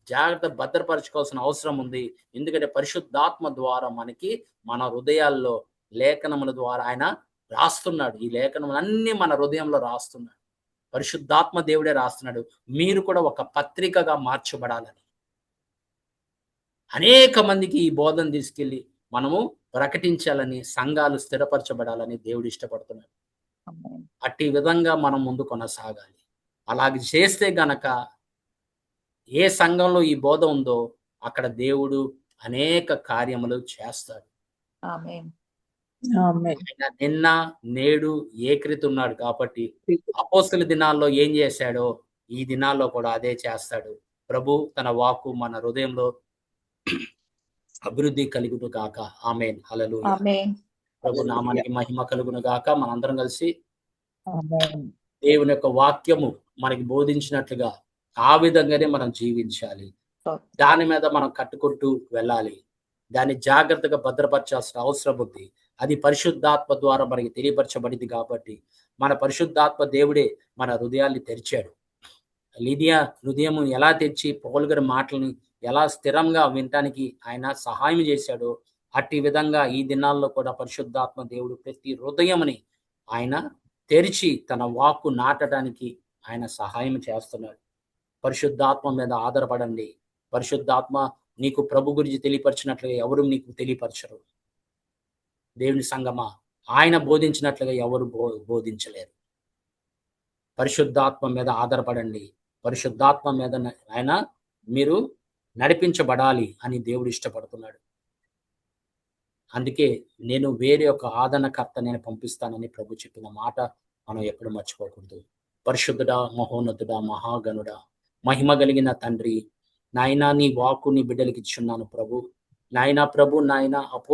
జాగ్రత్త భద్రపరచుకోవాల్సిన అవసరం ఉంది. ఎందుకంటే పరిశుద్ధాత్మ ద్వారా మనకి మన హృదయాల్లో లేఖనముల ద్వారా ఆయన రాస్తున్నాడు. ఈ లేఖనములన్నీ మన హృదయంలో రాస్తున్నాడు. పరిశుద్ధాత్మ దేవుడే రాస్తున్నాడు. మీరు కూడా ఒక పత్రికగా మార్చబడాలని, అనేక మందికి ఈ బోధన తీసుకెళ్ళి మనము ప్రకటించాలని, సంఘాలు స్థిరపరచబడాలని దేవుడు ఇష్టపడుతున్నాడు. అట్టి విధంగా మనం ముందు కొనసాగాలి. అలాగే చేస్తే గనక ఏ సంఘంలో ఈ బోధ ఉందో అక్కడ దేవుడు అనేక కార్యములు చేస్తాడు. ఆయన నిన్న నేడు ఏకరీతున్నాడు కాబట్టి అపోస్తల దినాల్లో ఏం చేశాడో ఈ దినాల్లో కూడా అదే చేస్తాడు. ప్రభు తన వాక్కు మన హృదయంలో అభివృద్ధి కలుగును గాక. ఆమేన్. హల్లెలూయా. ప్రభు నామానికి మహిమ కలుగును గాక. మనందరం కలిసి దేవుని యొక్క వాక్యము మనకి బోధించినట్లుగా ఆ విధంగానే మనం జీవించాలి. దాని మీద మనం కట్టుకుంటూ వెళ్ళాలి. దాన్ని జాగ్రత్తగా భద్రపరచాల్సిన అవసరం ఉంది. అది పరిశుద్ధాత్మ ద్వారా మనకి తెలియపరచబడింది కాబట్టి మన పరిశుద్ధాత్మ దేవుడే మన హృదయాన్ని తెరిచాడు. లిదియా హృదయం ఎలా తెచ్చి పౌలు గారి మాటలని ఎలా స్థిరంగా వినటానికి ఆయన సహాయం చేశాడో అట్టి విధంగా ఈ దినాల్లో కూడా పరిశుద్ధాత్మ దేవుడు ప్రతి హృదయముని ఆయన తెరిచి తన వాక్కు నాటడానికి ఆయన సహాయం చేస్తున్నాడు. పరిశుద్ధాత్మ మీద ఆధారపడండి. పరిశుద్ధాత్మ నీకు ప్రభు గురించి తెలియపరిచినట్లుగా ఎవరు నీకు తెలియపరచరు. దేవుని సంగమా, ఆయన బోధించినట్లుగా ఎవరు బోధించలేరు. పరిశుద్ధాత్మ మీద ఆధారపడండి. పరిశుద్ధాత్మ మీద ఆయన మీరు నడిపించబడాలి అని దేవుడు ఇష్టపడుతున్నాడు. అందుకే నేను వేరే ఒక ఆదరణకర్త నేను పంపిస్తానని ప్రభు చెప్పిన మాట మనం ఎప్పుడు మర్చిపోకూడదు. పరిశుద్ధుడా, మహోన్నతుడా, మహాగణుడా, మహిమ కలిగిన తండ్రి, నాయనా నీ వాక్కు నీ బిడ్డలకిచ్చున్నాను ప్రభు. నాయనా ప్రభు, నాయనా